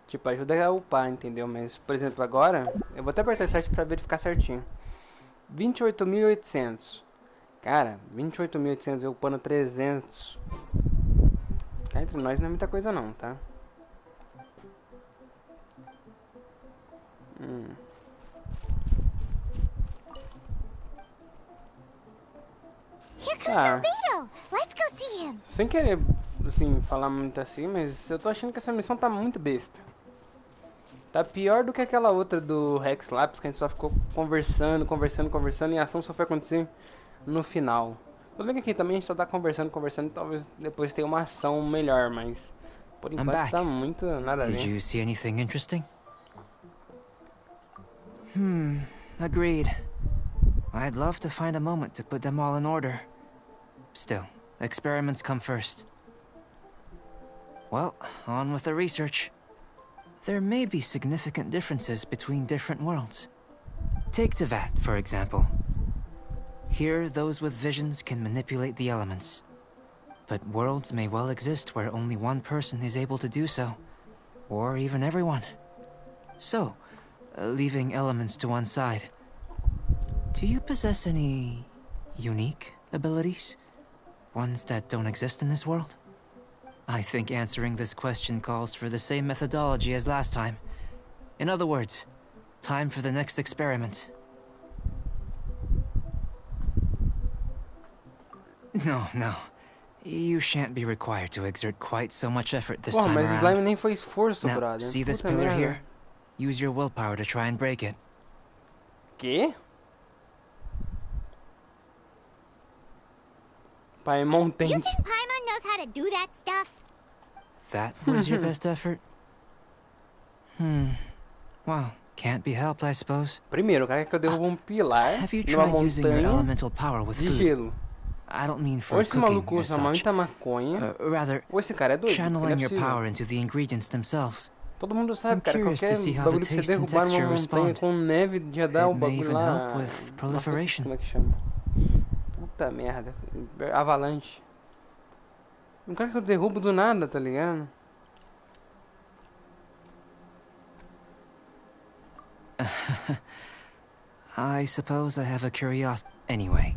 Tipo, ajuda a upar, entendeu? Mas, por exemplo, agora... Eu vou até apertar esse site pra verificar certinho. 28.800. Cara, 28.800 eu upando 300. Cá entre nós não é muita coisa não, tá? Here comes Ah. Albedo. Let's go see him. Sem querer, assim, falar muito assim, mas eu tô achando que essa missão tá muito besta. Tá pior do que aquela outra do Rex Lapis, que a gente só ficou conversando e a ação só foi acontecer no final. Tudo bem que aqui também a gente só tá conversando e talvez depois tenha uma ação melhor, mas por enquanto back. tá muito nada a Did ver. you see anything interesting? Agreed. I'd love to find a moment to put them all in order. Still, experiments come first. Well, on with the research. There may be significant differences between different worlds. Take Tevat, for example. Here, those with visions can manipulate the elements. But worlds may well exist where only one person is able to do so. Or even everyone. So, leaving elements to one side. Do you possess any unique abilities? Ones that don't exist in this world? I think answering this question calls for the same methodology as last time. In other words, time for the next experiment. No. You shan't be required to exert quite so much effort this Pô, time mas around. slime nem foi esforço, Now, brother. see this Puta pillar merda. here? Use your willpower to try and break it. Quê? Paimon You tente. think Paimon knows how to do that stuff? That was your best effort? Well, can't be helped, I suppose. Primeiro, o cara quer que eu derrubo um pilar Have you numa tried using your montanha elemental power with de food? gelo. I don't mean Ou for esse cooking maluco as usa such. muita maconha, Rather, ou esse cara é doido. Não é channeling your possível. power into the ingredients themselves. Todo mundo sabe, I'm cara, curious qualquer to see how the bagulho que você taste and derrubar numa texture montanha respond. com neve já dá o It may bagulho even lá. help with Nossa, proliferation. como é que chama? Puta merda. Avalanche. Não quero que eu derrubo do nada, tá ligado? I suppose I have a curiosity. Anyway,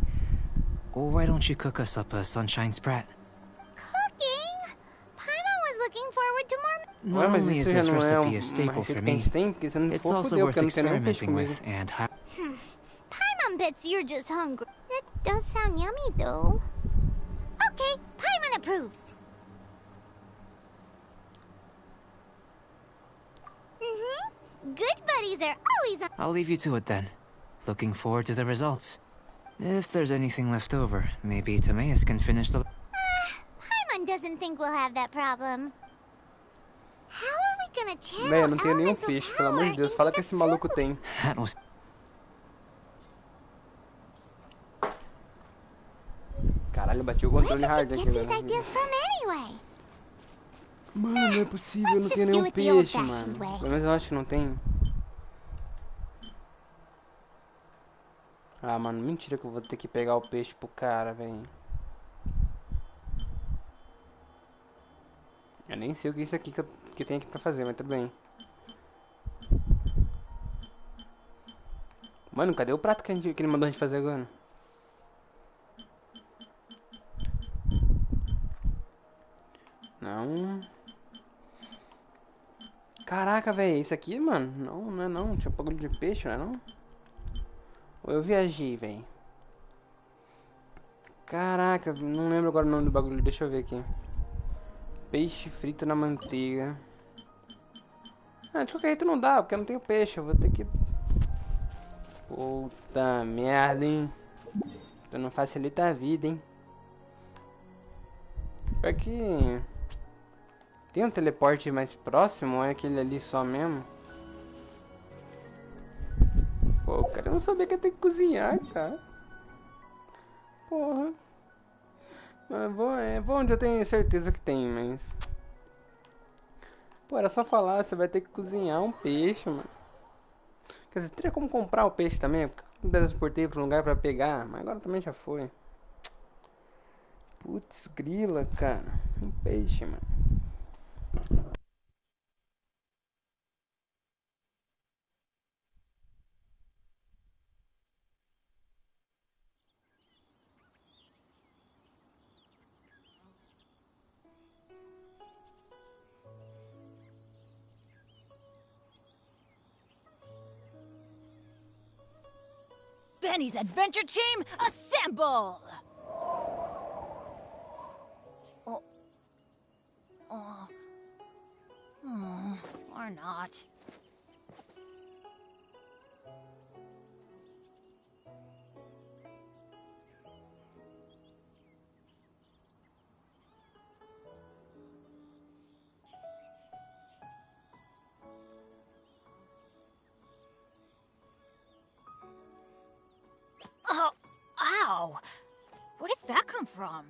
why don't you cook us up a sunshine sprat? Cooking? Paimon was looking forward to more. Ué, Not mas only is isso já this não é recipe a uma staple for receita que a me, gente tem, porque se não it's for, also fodeu, worth porque eu não tenho nenhum peixe experimenting comigo. with and Paimon bets you're just hungry. That does sound yummy, though. Okay, Paimon approves. Good buddies are always on. I'll leave you to it then. Looking forward to the results. If there's anything left over, maybe Timaeus can finish the... Paimon doesn't think we'll have that problem. How are we gonna channel Véi, eu não tenho nenhum elemental peixe, pelo amor de power Deus. into Fala que the esse maluco food? tem. That was... Caralho, eu bati o Where controle does he hard get aqui, these velho. ideas from anyway? Mano, não é possível, eu não Let's tenho just nenhum do it the peixe, old-fashioned mano. way. Mas eu acho que não tem. Ah, mano, mentira que eu vou ter que pegar o peixe pro cara, velho. Eu nem sei o que é isso aqui que tem aqui pra fazer, mas tudo bem. Mano, cadê o prato que ele mandou a gente fazer agora? Não. Caraca, velho, isso aqui, mano? Não, não é não. Tinha um bagulho de peixe, não é não? Ou eu viajei, velho. Caraca, não lembro agora o nome do bagulho. Deixa eu ver aqui. Peixe frito na manteiga. Ah, de qualquer jeito não dá, porque eu não tenho peixe. Eu vou ter que... Puta merda, hein? Tu não facilita a vida, hein? Pior que... Tem um teleporte mais próximo ou é aquele ali só mesmo? Pô, cara, eu não sabia que ia ter que cozinhar, cara. Porra. É bom onde eu tenho certeza que tem, mas... Pô, era só falar, você vai ter que cozinhar um peixe, mano. Quer dizer, teria como comprar o peixe também, porque eu transportei pra um lugar pra pegar, mas agora também já foi. Putz, grila, cara. Um peixe, mano. Benny's adventure team, assemble! Or not. Oh, ow! Where did that come from?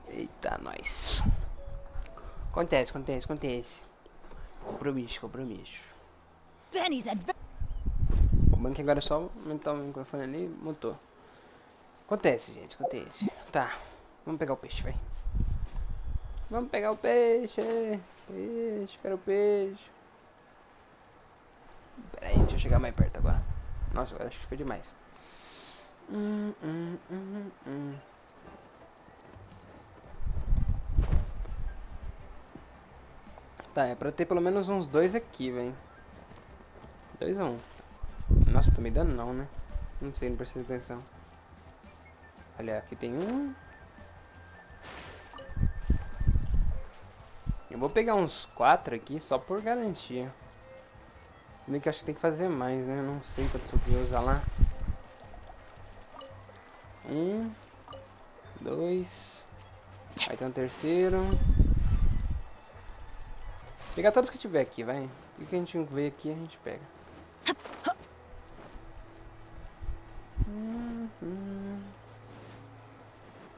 Eita, nós. Acontece. Compromisso. Benny's adventure. O bom é que agora é só aumentar o microfone ali, montou. Acontece, gente, acontece. Tá, vamos pegar o peixe, vai. Vamos pegar o peixe. Quero peixe. Pera aí, deixa eu chegar mais perto agora. Nossa, agora acho que foi demais. Tá, é pra eu ter pelo menos uns dois aqui, velho. 2 ou 1? Nossa, tô me dando não, né? Não sei, não prestei atenção. Olha, aqui tem um. Eu vou pegar uns 4 aqui, só por garantia. Se bem que eu acho que tem que fazer mais, né? Eu não sei quanto eu vou usar lá. 1, 2. Aí tem um terceiro. Pegar todos que tiver aqui, vai. O que a gente vê aqui, a gente pega.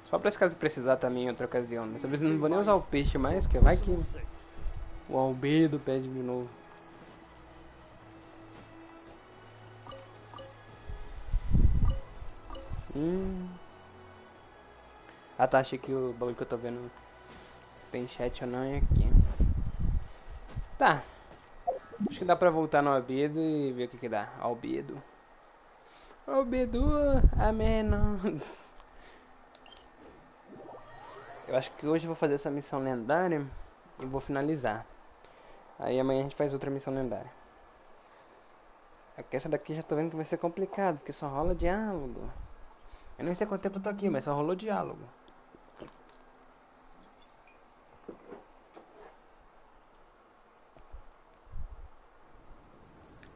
Só pra esse caso precisar também em outra ocasião. Dessa vez eu não vou nem usar o peixe mais, porque vai que o albedo pede de novo. Ah tá, achei que o bagulho que eu tô vendo tem chat ou não é aqui. Tá. Acho que dá pra voltar no albedo e ver o que que dá. Albedo. Albedo, ameno. Eu acho que hoje eu vou fazer essa missão lendária e vou finalizar. Aí amanhã a gente faz outra missão lendária. Essa daqui já tô vendo que vai ser complicado, porque só rola diálogo. Eu nem sei quanto tempo eu tô aqui, mas só rolou diálogo.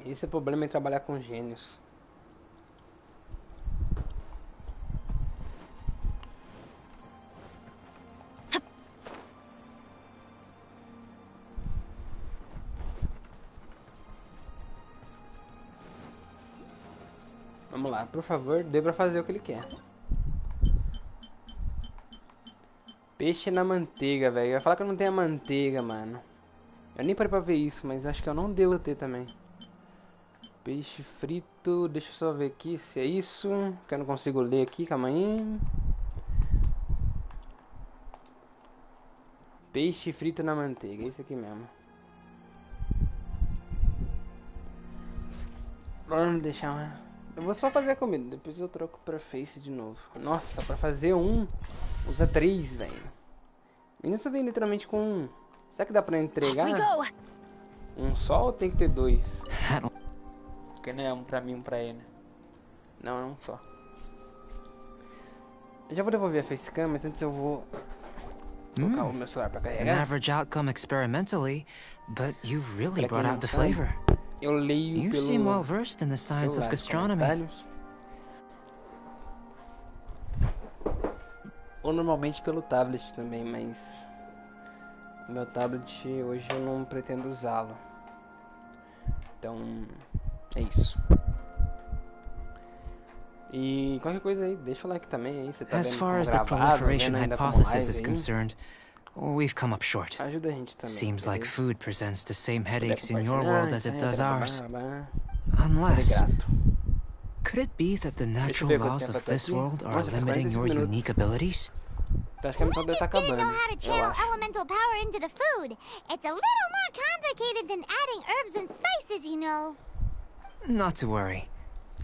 Esse é o problema em trabalhar com gênios. Vamos lá, por favor, dê pra fazer o que ele quer. Peixe na manteiga, velho. Eu ia falar que eu não tenho a manteiga, mano. Eu nem parei pra ver isso, mas acho que eu não devo ter também. Peixe frito, deixa eu só ver aqui se é isso. Que eu não consigo ler aqui, calma aí. Peixe frito na manteiga, é isso aqui mesmo. Vamos deixar uma... Eu vou só fazer a comida, depois eu troco pra face de novo. Nossa, pra fazer um, usa 3, velho. Menino, só vem literalmente com um. Será que dá pra entregar? Um só ou tem que ter 2? Porque não é um pra mim, um pra ele. Não, é um só. Eu já vou devolver a facecam, mas antes eu vou colocar o meu celular pra An carregar. average outcome experimentally, but you've really brought out the flavor. Eu leio You pelo seem well versed in the science of celular, gastronomy. comentários. Ou normalmente pelo tablet também, mas o meu tablet hoje eu não pretendo usá-lo. Então é isso. E qualquer coisa aí, deixa o like também aí, você tá As vendo far como as the gravado, proliferation vendo ainda como hypothesis live is aí. concerned, we've come up short. Ajuda a gente também. Seems like beleza? food presents the same Puder headaches in your compartilhar, world as it então, does blá, ours. blá, blá. Unless, Serei grato. could it be that the Deixa eu natural ver quanto laws tempo of até this aqui. world are Nossa, faz limiting 45 your minutos. unique abilities? Então acho que a missão We deve estar just didn't know acabando. how to Eu channel acho. elemental power into the food. It's a little more complicated than adding herbs and spices, you know. Not to worry.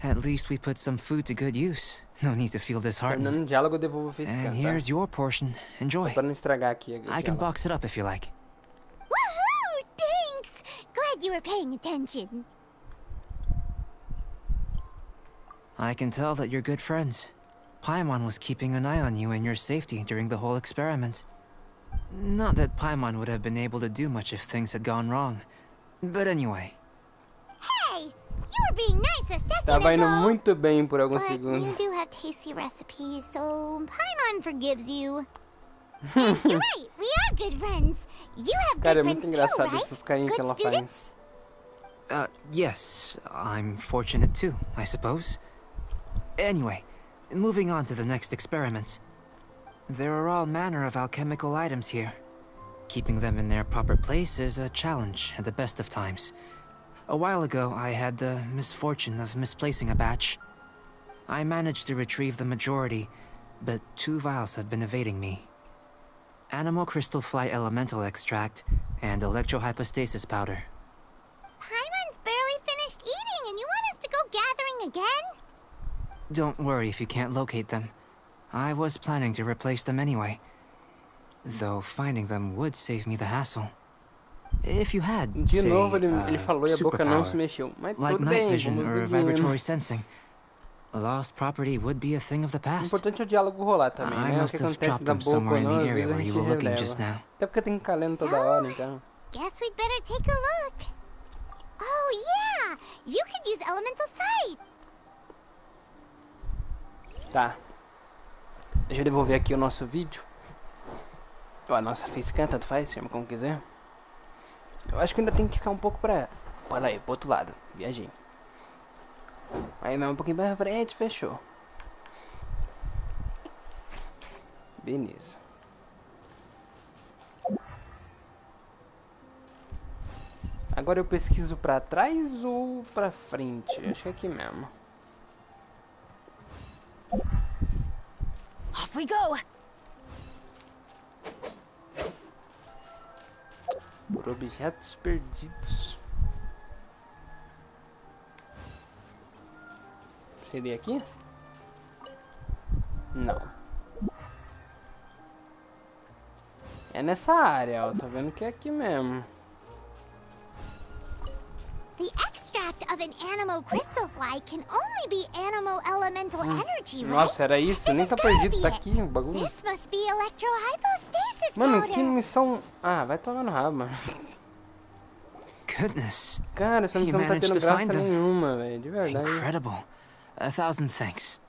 At least we put some food to good use. No need to feel disheartened. Terminando o diálogo, eu devolvo o facecam, And tá? here's your portion. Só Enjoy. pra não estragar aqui o I can diálogo. box it up if you like. Woohoo! Thanks! Glad you were paying attention. I can tell that you're good friends. Paimon was keeping an eye on you and your safety during the whole experiment. Not that Paimon would have been able to do much if things had gone wrong. But anyway. Hey! You were being nice a second Tava indo ago. muito bem por alguns But segundos. you do have tasty recipes, so Paimon forgives you. And you're right, we are good friends. You have Cara, é good muito friends too, engraçado right? esses carinhos que Good ela students? faz. Yes, I'm fortunate too, I suppose. Anyway, moving on to the next experiment. There are all manner of alchemical items here. Keeping them in their proper place is a challenge at the best of times. A while ago, I had the misfortune of misplacing a batch. I managed to retrieve the majority, but 2 vials have been evading me. Animal crystal fly elemental extract and electrohypostasis powder. Paimon's barely finished eating and you want us to go gathering again? Don't worry if you can't locate them. I was planning to replace them anyway. Though finding them would save me the hassle. If you had, De say, novo ele falou e a boca não se superpower, mexeu. Mas like tudo night bem, vision vamos or seguindo. vibratory sensing, lost property would be a thing of the O past. importante é o diálogo rolar também, I né? O must que have acontece dropped da them boca ou somewhere in não, the às area vezes a where you gente were looking just releva. now. Até porque tem que ficar lendo toda hora, então. Guess we'd better take a look. Oh yeah! You could use elemental sight. Tá. Deixa eu devolver aqui o nosso vídeo. Ou a nossa facecam, tanto faz, chama como quiser. Eu acho que ainda tem que ficar um pouco pra... Olha aí, pro outro lado. Viajei. Aí mais um pouquinho pra frente, fechou. Beleza. Agora eu pesquiso pra trás ou pra frente? Acho que é aqui mesmo. Off we go! Por objetos perdidos. Seria aqui? Não. É nessa área, ó. Tô vendo que é aqui mesmo. The extract of an animal crystal fly can only be animal elemental energy, right? Nossa, era isso? Nem tá perdido, tá aqui o bagulho. This must be electrohypostasis Mano, powder. que missão... Ah, vai tomar no rabo, mano. Goodness. Cara, essa You missão não tá managed tendo to graça find them. nenhuma, velho. De verdade. Incredible. 1,000 thanks.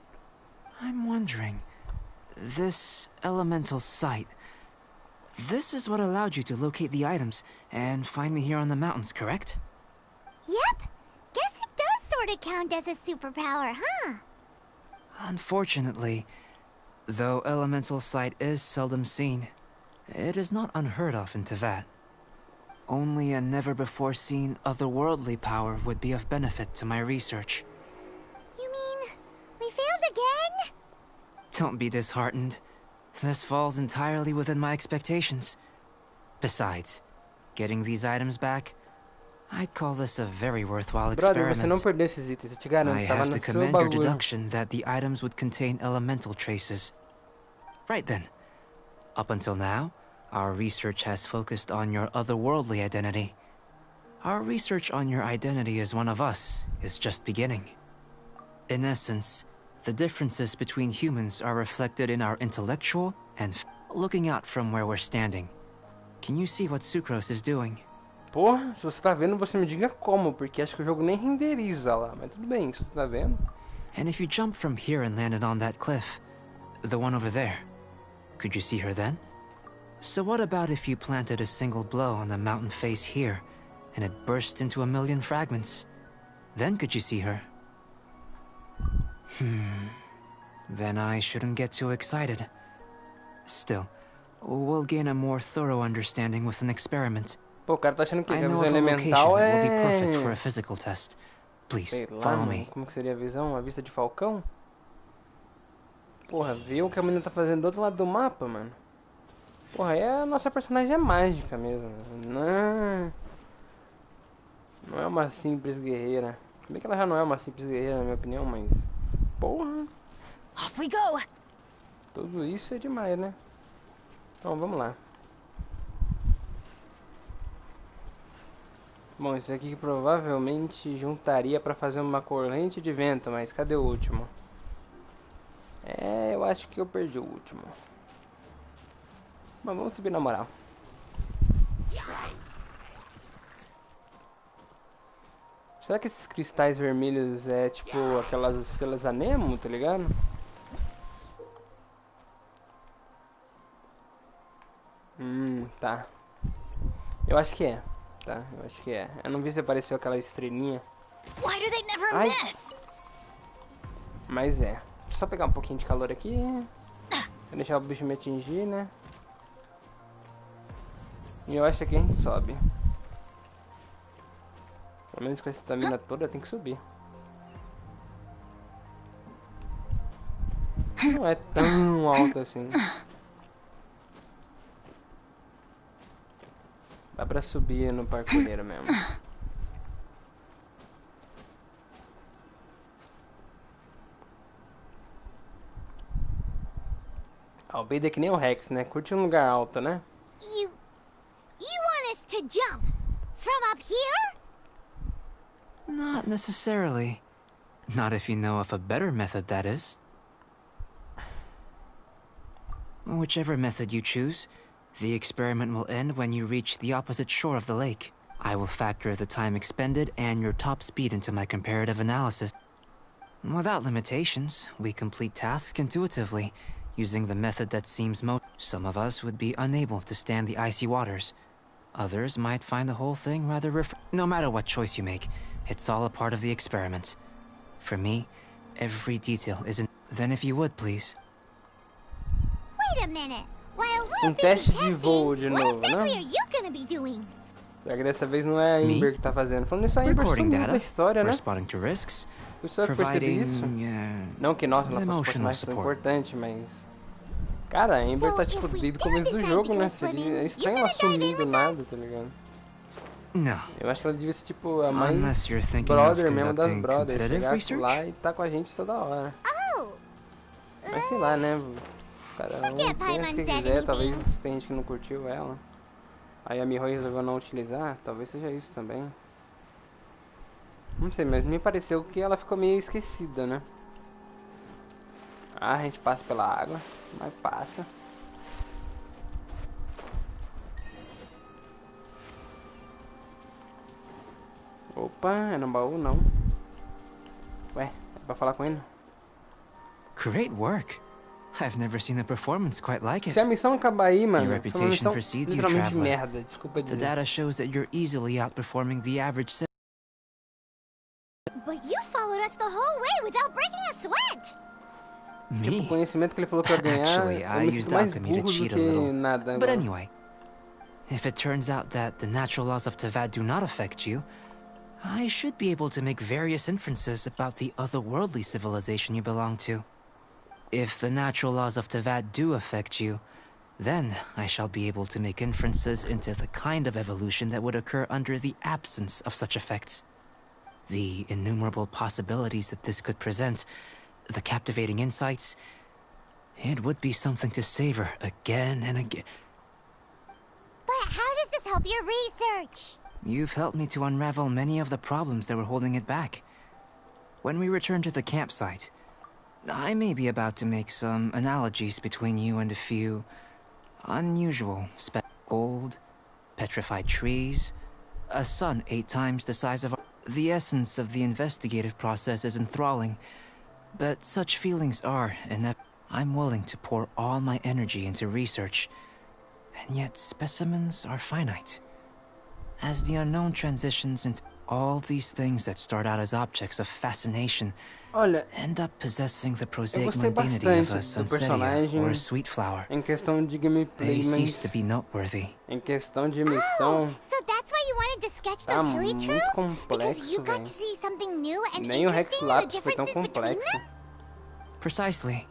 I'm wondering, this elemental sight, this is what allowed you to locate the items and find me here on the mountains, correct? Yep. Guess it does sort of count as a superpower, huh? Unfortunately, though elemental sight is seldom seen, it is not unheard of in Teyvat. Only a never-before-seen otherworldly power would be of benefit to my research. You mean we failed again? Don't be disheartened. This falls entirely within my expectations. Besides, getting these items back, I'd call this a very worthwhile Brother, você não experiment. perdeu esses itens, eu te garanto. I Tava have no to seu commend your bagulho. deduction that the items would contain elemental traces. Right then. Up until now, our research has focused on your otherworldly identity. Our research on your identity as one of us is just beginning. In essence, the differences between humans are reflected in our intellectual and looking out from where we're standing. Can you see what Sucrose is doing? Porra, se você tá vendo, você me diga como, porque acho que o jogo nem renderiza lá. Mas tudo bem, se você tá vendo. And if you jump from here and landed on that cliff, the one over there, could you see her then? So what about if you planted a single blow on the mountain face here, and it burst into 1,000,000 fragments? Then could you see her? Then I shouldn't get too excited. Still, we'll gain a more thorough understanding with an experiment. Pô, o cara tá achando que I a know visão of a location elemental that will be perfect for é... a physical test. Please, Sei lá, follow mano, me. como que seria a visão? A vista de falcão? Porra, viu o que a menina tá fazendo do outro lado do mapa, mano? Porra, a nossa personagem é mágica mesmo. Não, não é uma simples guerreira. Se bem que ela já não é uma simples guerreira, na minha opinião, mas... Porra, Off we go! tudo isso é demais, né? Então, vamos lá. Bom, esse aqui que provavelmente juntaria pra fazer uma corrente de vento, mas cadê o último? É, eu acho que eu perdi o último. Mas vamos subir na moral. Será que esses cristais vermelhos é tipo aquelas estrelas anemo, tá ligado? Tá. Eu acho que é. Tá, eu acho que é. Eu não vi se apareceu aquela estrelinha. Why do they never Ai. miss? Mas é. Só pegar um pouquinho de calor aqui. Pra deixar o bicho me atingir, né? E eu acho que a gente sobe. Pelo menos com essa estamina toda tem que subir. Não é tão alto assim. Dá pra subir no parkour mesmo. Ah, o Bade é que nem o Rex, né? Curte um lugar alto, né? You want us to jump from up here? Not necessarily. Not if you know of a better method, that is. Whichever method you choose, the experiment will end when you reach the opposite shore of the lake. I will factor the time expended and your top speed into my comparative analysis. Without limitations, we complete tasks intuitively, using the method that seems most. Some of us would be unable to stand the icy waters. Others might find the whole thing rather no matter what choice you make, it's all a part of the experiment. For me, every detail isn't. Then if you would, please. Wait a minute. While we're busy teste de testing, voo de what novo, exactly né? are you gonna be doing? Será que dessa vez não é a Me? Amber que tá fazendo? Falando nisso, a Amber Recording sumiu da data, história, né? responding to risks, Eu só percebi isso. Não que, nossa, ela fosse um emotional personagem tão support. importante, mas... Cara, a Amber tá, tipo, desde o começo do jogo, né? Seria estranho ela sumir do nada, tá ligado? No. Eu acho que ela devia ser, tipo, a mais Unless you're thinking of brother mesmo das conducting brothers. competitive Chegar research? lá e tá com a gente toda hora. Oh! Mas sei lá, né? Cada um Forget pensa o que Paimon said quiser, talvez anything. tem gente que não curtiu ela. Aí a Miho resolveu não utilizar, talvez seja isso também. Não sei, mas me pareceu que ela ficou meio esquecida, né? Ah, a gente passa pela água, mas passa. Opa, é no baú não. Ué, é pra falar com ele? Great work. I've never seen a performance quite like it. Se a missão acabar aí, mano, Your foi uma missão reputation precedes you, literalmente traveler. merda, desculpa The dizer. data shows that you're easily outperforming the average citizen. But you followed us the whole way without breaking a sweat! Tipo, o Me? conhecimento que ele falou que eu ia ganhar, Actually, eu I me used sinto mais alchemy to burro do cheat a que little. nada But agora. anyway, if it turns out that the natural laws of Tavad do not affect you, I should be able to make various inferences about the otherworldly civilization you belong to. If the natural laws of Tavad do affect you, then I shall be able to make inferences into the kind of evolution that would occur under the absence of such effects. The innumerable possibilities that this could present, the captivating insights, it would be something to savor again and again. But how does this help your research? You've helped me to unravel many of the problems that were holding it back. When we return to the campsite, I may be about to make some analogies between you and a few unusual gold, petrified trees, a sun 8 times the size of the essence of the investigative process is enthralling, but such feelings are inevitable. I'm willing to pour all my energy into research, and yet specimens are finite. As the unknown transitions into all these things that start out as objects of fascination Olha, end up possessing the eu prosaic gostei mundanity of bastante a do sunsettia personagem or a sweet flower. em questão de They gameplay, cease to mas be noteworthy. em questão de Oh, missão, so that's why you wanted to sketch tá those hilly muito trails? Because complexo, you got velho. to see something new and Nem o Rex interesting in the Lapis foi tão differences between complexo. them? Precisely.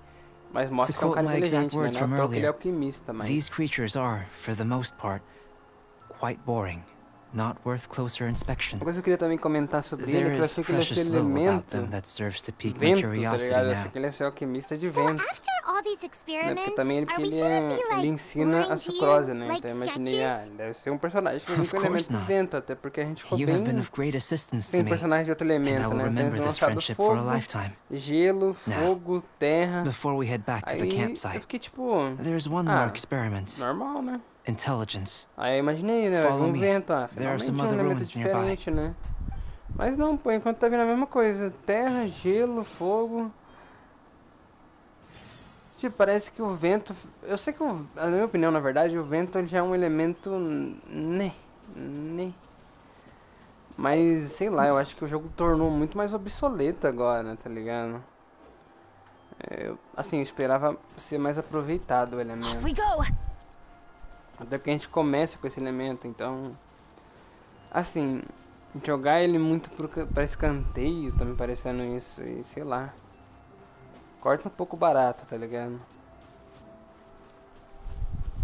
Mas mostra To que é um quote cara my exact inteligente, né? words Não é from à toa que ele é earlier, alquimista, mas... These creatures are, for the most part, quite boring, not worth closer inspection. Uma coisa que eu queria também comentar sobre ele é There que eu is achei que ele ia ser precious little about elemento them that serves to pique my vento, tá curiosity ligado? Eu now. achei que ele ia ser alquimista de So vento. after all these Né? experiments, Porque também are porque we ele, gonna be ele like ensina a boring to sucrose, you, né? like Então eu imaginei, sketches? ele deve ser um personagem que vem Of com course elemento not. vento, até porque a gente ficou You have been bem of great assistance to sem me, personagem de outro and I elemento, will né? Então remember eles this lançado friendship for a fogo, lifetime. gelo, Now, fogo, terra. Before we head back to the Aí eu campsite, fiquei tipo, there's one more ah, experiment. normal, né? Intelligence. Aí eu imaginei, né? Follow Um me. vento, There are finalmente some um other elemento ruins nearby. diferente, né? Mas não, por enquanto tá vindo a mesma coisa. Terra, gelo, fogo. Tipo, parece que o vento... Eu sei que, na minha opinião, na verdade, o vento ele já é um elemento... Né. Mas, sei lá, eu acho que o jogo tornou muito mais obsoleto agora, tá ligado? Assim, eu esperava ser mais aproveitado o elemento. Off we go! Até porque a gente começa com esse elemento, então... Assim, jogar ele muito para escanteio, tá me parecendo isso, e sei lá. Corta um pouco barato, tá ligado?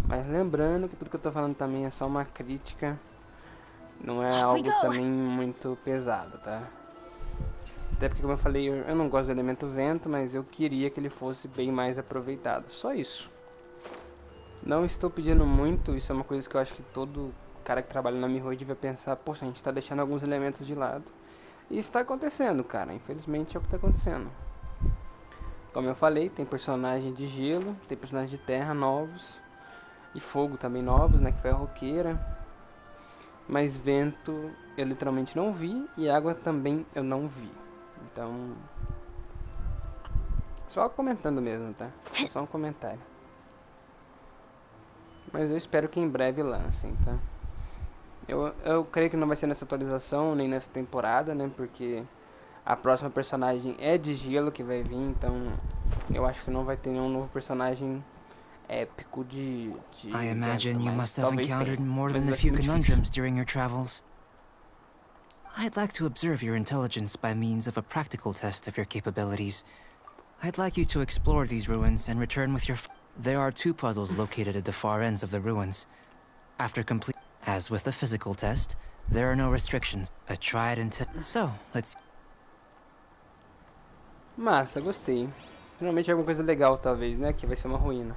Mas lembrando que tudo que eu tô falando também é só uma crítica. Não é algo também muito pesado, tá? Até porque, como eu falei, eu não gosto do elemento vento, mas eu queria que ele fosse bem mais aproveitado. Só isso. Não estou pedindo muito, isso é uma coisa que eu acho que todo cara que trabalha na Miho devia pensar, poxa, a gente tá deixando alguns elementos de lado. E isso tá acontecendo, cara, infelizmente é o que tá acontecendo. Como eu falei, tem personagem de gelo, tem personagem de terra novos. E fogo também novos, né, que foi a roqueira. Mas vento eu literalmente não vi, e água também eu não vi. Então... Só comentando mesmo, tá? Só um comentário. Mas eu espero que em breve lancem, tá? Eu creio que não vai ser nessa atualização, nem nessa temporada, né? Porque a próxima personagem é de gelo que vai vir, então eu acho que não vai ter nenhum novo personagem épico de I imagine vento, you mas must have talvez encountered tenha. more Mas than a vai ser few muito difícil. conundrums during your travels. I'd like to observe your intelligence by means of a practical test of your capabilities. I'd like you to explore these ruins and return with your... There are 2 puzzles located at the far ends of the ruins. After complete... As with the physical test, there are no restrictions. A tried and So, let's... Massa, gostei. Finalmente alguma coisa legal, talvez, né? Que vai ser uma ruína.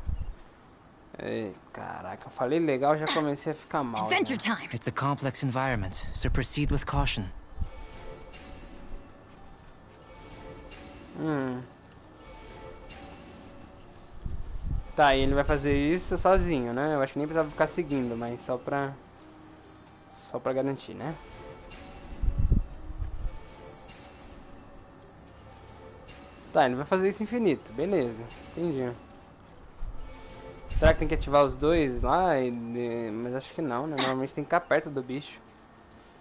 Caraca, eu falei legal, já comecei a ficar mal. Adventure Já. time! It's a complex environment, so proceed with caution. Tá, e ele vai fazer isso sozinho, né? Eu acho que nem precisava ficar seguindo, mas só pra garantir, né? Tá, ele vai fazer isso infinito, beleza, entendi. Será que tem que ativar os dois lá? Mas acho que não, né? Normalmente tem que ficar perto do bicho.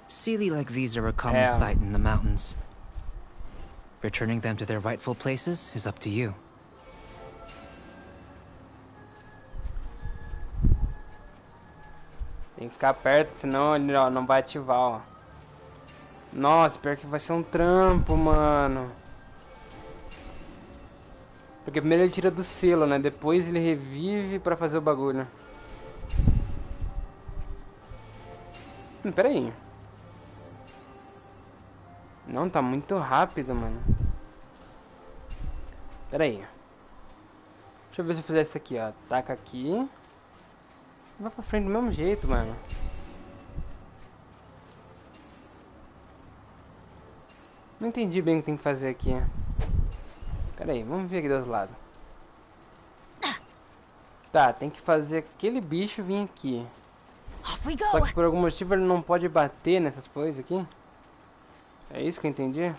Sealy like these are a common sight in the mountains. Returning them to their rightful places is up to you. Tem que ficar perto, senão ele ó, não vai ativar, ó. Nossa, pior que vai ser um trampo, mano. Porque primeiro ele tira do selo, né? Depois ele revive pra fazer o bagulho. Pera aí. Não, tá muito rápido, mano. Pera aí. Deixa eu ver se eu fizer isso aqui, ó. Taca aqui. Vai pra frente do mesmo jeito, mano. Não entendi bem o que tem que fazer aqui. Pera aí, vamos ver aqui do outro lado. Tá, tem que fazer aquele bicho vir aqui. Off we go! Só que por algum motivo ele não pode bater nessas coisas aqui. É isso que eu entendi?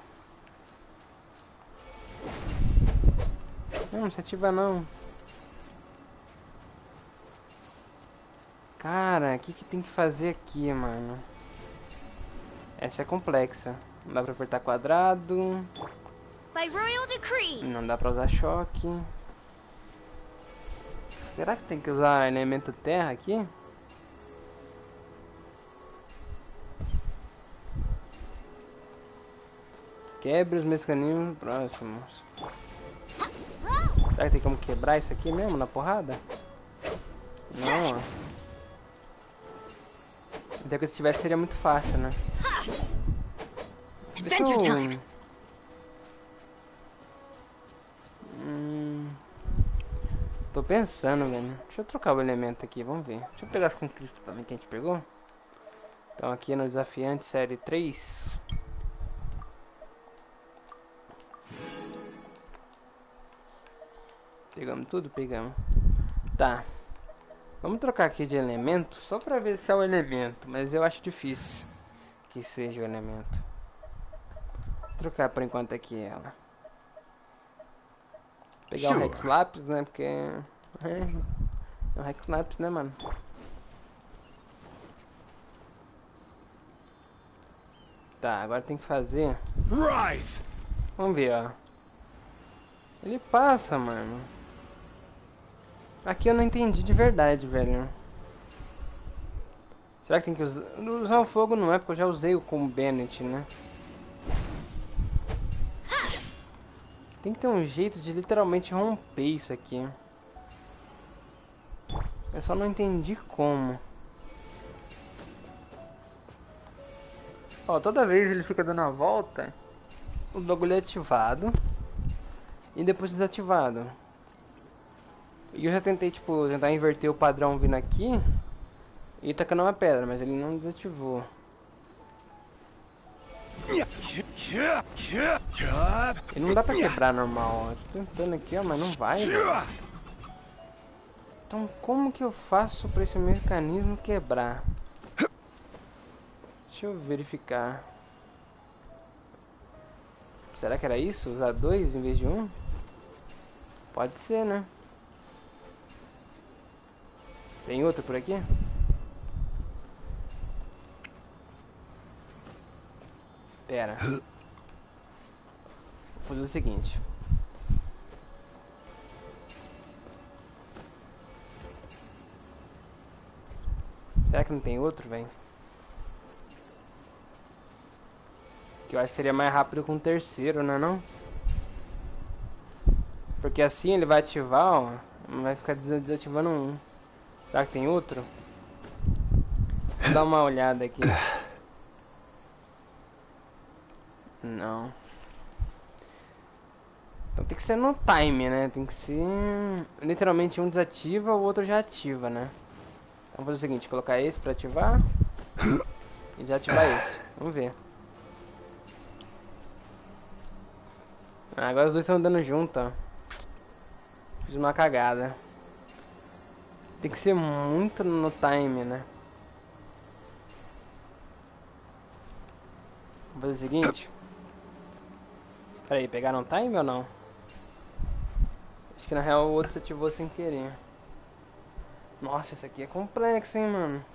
Não se ativa não. Cara, o que tem que fazer aqui, mano? Essa é complexa. Não dá pra apertar quadrado. By royal decree. Não dá pra usar choque. Será que tem que usar elemento terra aqui? Quebre os mecanismos próximos. Será que tem como quebrar isso aqui mesmo na porrada? Não, ó. Até que se tivesse seria muito fácil, né? Adventure time! Tô pensando, velho. Deixa eu trocar o elemento aqui, vamos ver. Deixa eu pegar as conquistas pra mim que a gente pegou. Então aqui no desafiante série 3. Pegamos tudo? Pegamos. Tá. Vamos trocar aqui de elemento só pra ver se é o elemento. Mas eu acho difícil que seja o elemento. Vou trocar por enquanto aqui ela. Pegar o Rex Lápis, né? Porque... é o Rex Lápis, né, mano? Tá, agora tem que fazer... Vamos ver, ó. Ele passa, mano. Aqui eu não entendi de verdade, velho. Será que tem que usar o fogo? Não é, porque eu já usei o com o Bennett, né? Tem que ter um jeito de literalmente romper isso aqui. Eu só não entendi como. Ó, toda vez ele fica dando a volta, o bagulho é ativado e depois desativado. E eu já tentei, tipo, tentar inverter o padrão vindo aqui e tacando uma pedra, mas ele não desativou. Ele não dá pra quebrar normal, ó. Tô tentando aqui, ó, mas não vai, velho. Então como que eu faço pra esse mecanismo quebrar? Deixa eu verificar. Será que era isso? Usar 2 em vez de 1? Pode ser, né? Tem outro por aqui? Pera. Vou fazer o seguinte. Será que não tem outro, velho? Que eu acho que seria mais rápido com o terceiro, não é não? Porque assim ele vai ativar, ó. Vai ficar desativando um. Será que tem outro? Vou dar uma olhada aqui. Não. Então tem que ser no time, né? Tem que ser... Literalmente um desativa, o outro já ativa, né? Então vou fazer o seguinte, colocar esse pra ativar. E já ativar esse. Vamos ver. Ah, agora os dois estão andando junto, ó. Fiz uma cagada. Tem que ser muito no time, né? Vou fazer o seguinte. Pera aí, pegaram time ou não? Acho que na real o outro ativou sem querer. Nossa, isso aqui é complexo, hein, mano.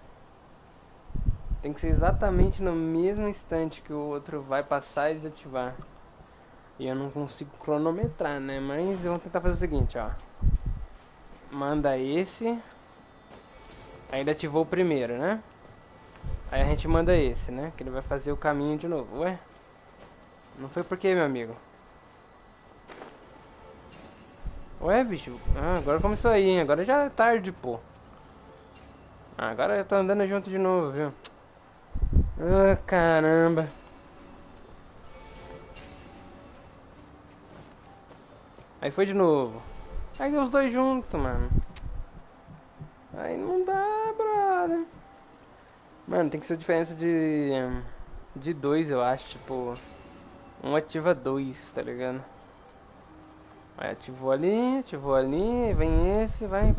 Tem que ser exatamente no mesmo instante que o outro vai passar e desativar. E eu não consigo cronometrar, né? Mas eu vou tentar fazer o seguinte, ó. Manda esse. Aí ele ativou o primeiro, né? Aí a gente manda esse, né? Que ele vai fazer o caminho de novo. Ué? Não foi por quê, meu amigo? Ué, bicho? Ah, agora começou aí, hein? Agora já é tarde, pô. Ah, agora eu tô andando junto de novo, viu? Ah, caramba. Aí foi de novo. Aí os dois juntos, mano. Aí não dá, brother. Mano, tem que ser diferença de dois, eu acho. Tipo, um ativa dois, tá ligado? Aí ativou ali, vem esse, vai,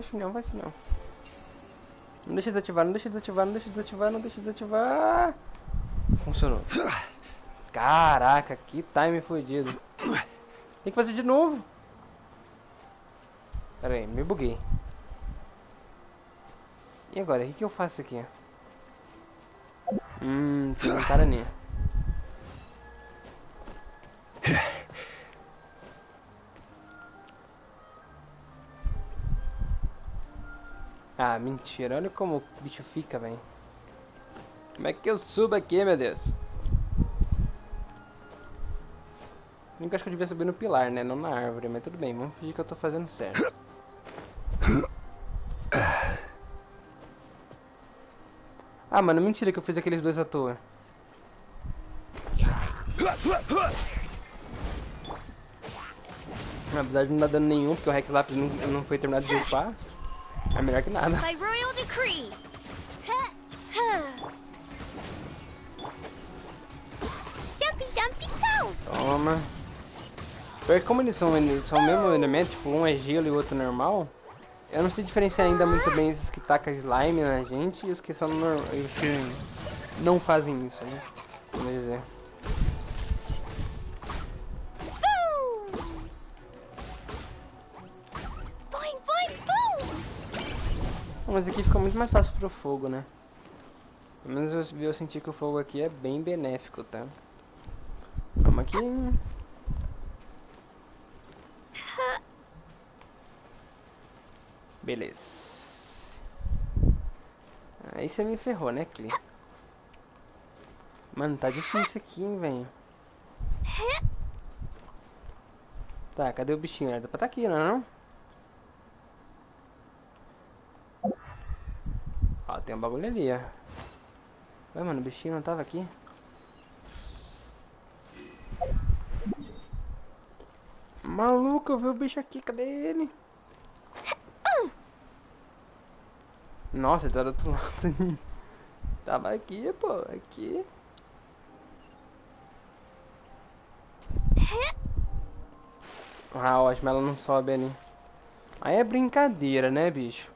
finhão, vai, finhão. Não deixa desativar, não deixa desativar, não deixa desativar, não deixa desativar. Funcionou. Caraca, que time fodido. Tem que fazer de novo. Pera aí, me buguei. E agora, o que eu faço aqui? Tem um cara ali. Ah, mentira, olha como o bicho fica, velho. Como é que eu subo aqui, meu Deus? Eu acho que eu devia subir no pilar, né? Não na árvore, mas tudo bem, vamos fingir que eu tô fazendo certo. Ah, mano, mentira que eu fiz aqueles dois à toa. Apesar de não dar dano nenhum, porque o Hack Lápis não foi terminado de upar. É melhor que nada. By royal decree. Jumpy, jumpy, go! Toma. Porque como eles são o mesmo elemento, tipo, um é gelo e o outro normal, eu não sei diferenciar ainda muito bem esses que tacam slime na gente e os que são os que não fazem isso, né? Vamos dizer. Boing, boing, boom! Mas aqui fica muito mais fácil pro fogo, né? Pelo menos eu senti que o fogo aqui é bem benéfico, tá? Vamos aqui. Beleza. Aí você me ferrou, né, Cli? Mano, tá difícil aqui, hein, velho. Tá, cadê o bichinho? Dá pra tá aqui, não é não? Ó, tem um bagulho ali, ó. Ué, mano, o bichinho não tava aqui? Maluco, eu vi o bicho aqui, cadê ele? Nossa, ele tá do outro lado. Tava aqui, pô, aqui. Ah, ótimo, ela não sobe ali. Aí é brincadeira, né, bicho?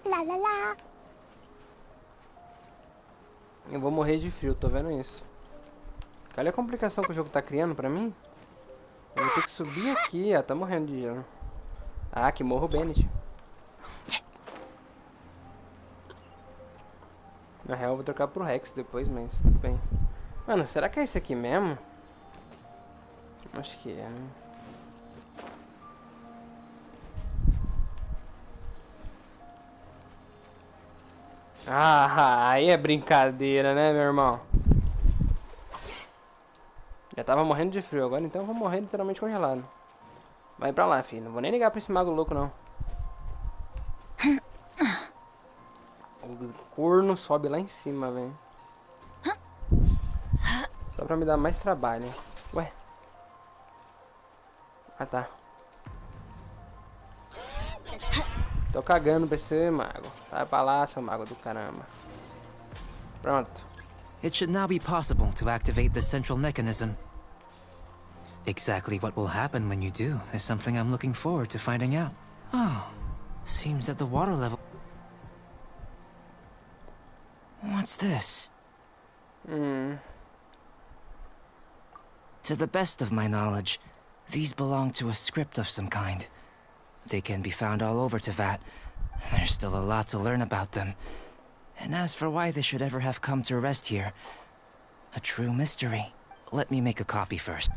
La la la. Eu vou morrer de frio, tô vendo isso. Olha a complicação que o jogo tá criando pra mim. Eu vou ter que subir aqui, ó, tá morrendo de gelo. Ah, que morro o Bennett. Na real eu vou trocar pro Rex depois, mas tudo bem. Mano, será que é esse aqui mesmo? Acho que é, né? Ah, aí é brincadeira, né, meu irmão? Já tava morrendo de frio agora, então eu vou morrer literalmente congelado. Vai pra lá, filho. Não vou nem ligar pra esse mago louco, não. O corno sobe lá em cima, velho. Só pra me dar mais trabalho. Ué. Ah, tá. Tô cagando pra você, mago. Sai pra lá, seu mago do caramba. Pronto. It should now be possible to activate the central mechanism. Exactly what will happen when you do is something I'm looking forward to finding out. Oh, seems that the water level... What's this? To the best of my knowledge, these belong to a script of some kind. They can be found all over Teyvat. There's still a lot to learn about them. And as for why they should ever have come to rest here, a true mystery. Let me make a copy first.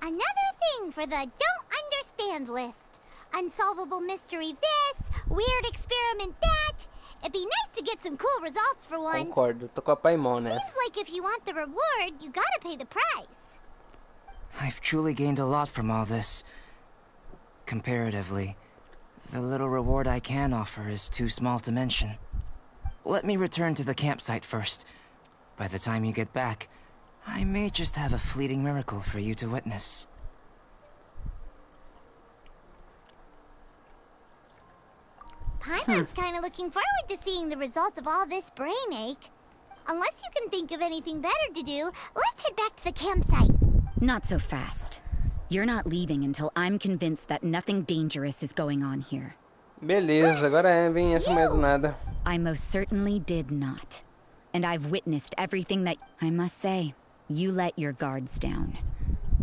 Another thing for the don't understand list. Unsolvable mystery this, weird experiment that. It'd be nice to get some cool results for once. Concordo, tô com a paimão, né? Seems like if you want the reward, you gotta pay the price. I've truly gained a lot from all this. Comparatively, the little reward I can offer is too small to mention. Let me return to the campsite first. By the time you get back, I may just have a fleeting miracle for you to witness. Paimon's kinda looking forward to seeing the result of all this brain ache. Unless you can think of anything better to do, let's head back to the campsite. Not so fast. You're not leaving until I'm convinced that nothing dangerous is going on here. Beleza, agora vem essa mulher do nada. I most certainly did not. And I've witnessed everything that... I must say, you let your guards down.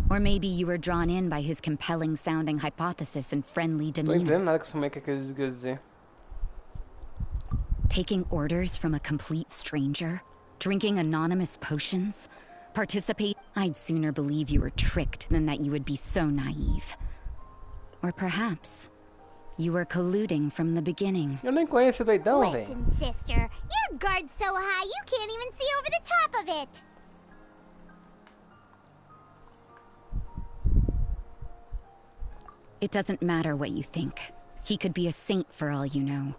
Or maybe you were drawn in by his compelling-sounding hypothesis and friendly Tô demeanor. entendendo nada que essa mulher quer dizer. Taking orders from a complete stranger? Drinking anonymous potions? Participate? I'd sooner believe you were tricked than that you would be so naive. Or perhaps you were colluding from the beginning. Eu nem conheço esse doidão, velho. Listen, sister, your guard's so high you can't even see over the top of it. It doesn't matter what you think. He could be a saint for all you know.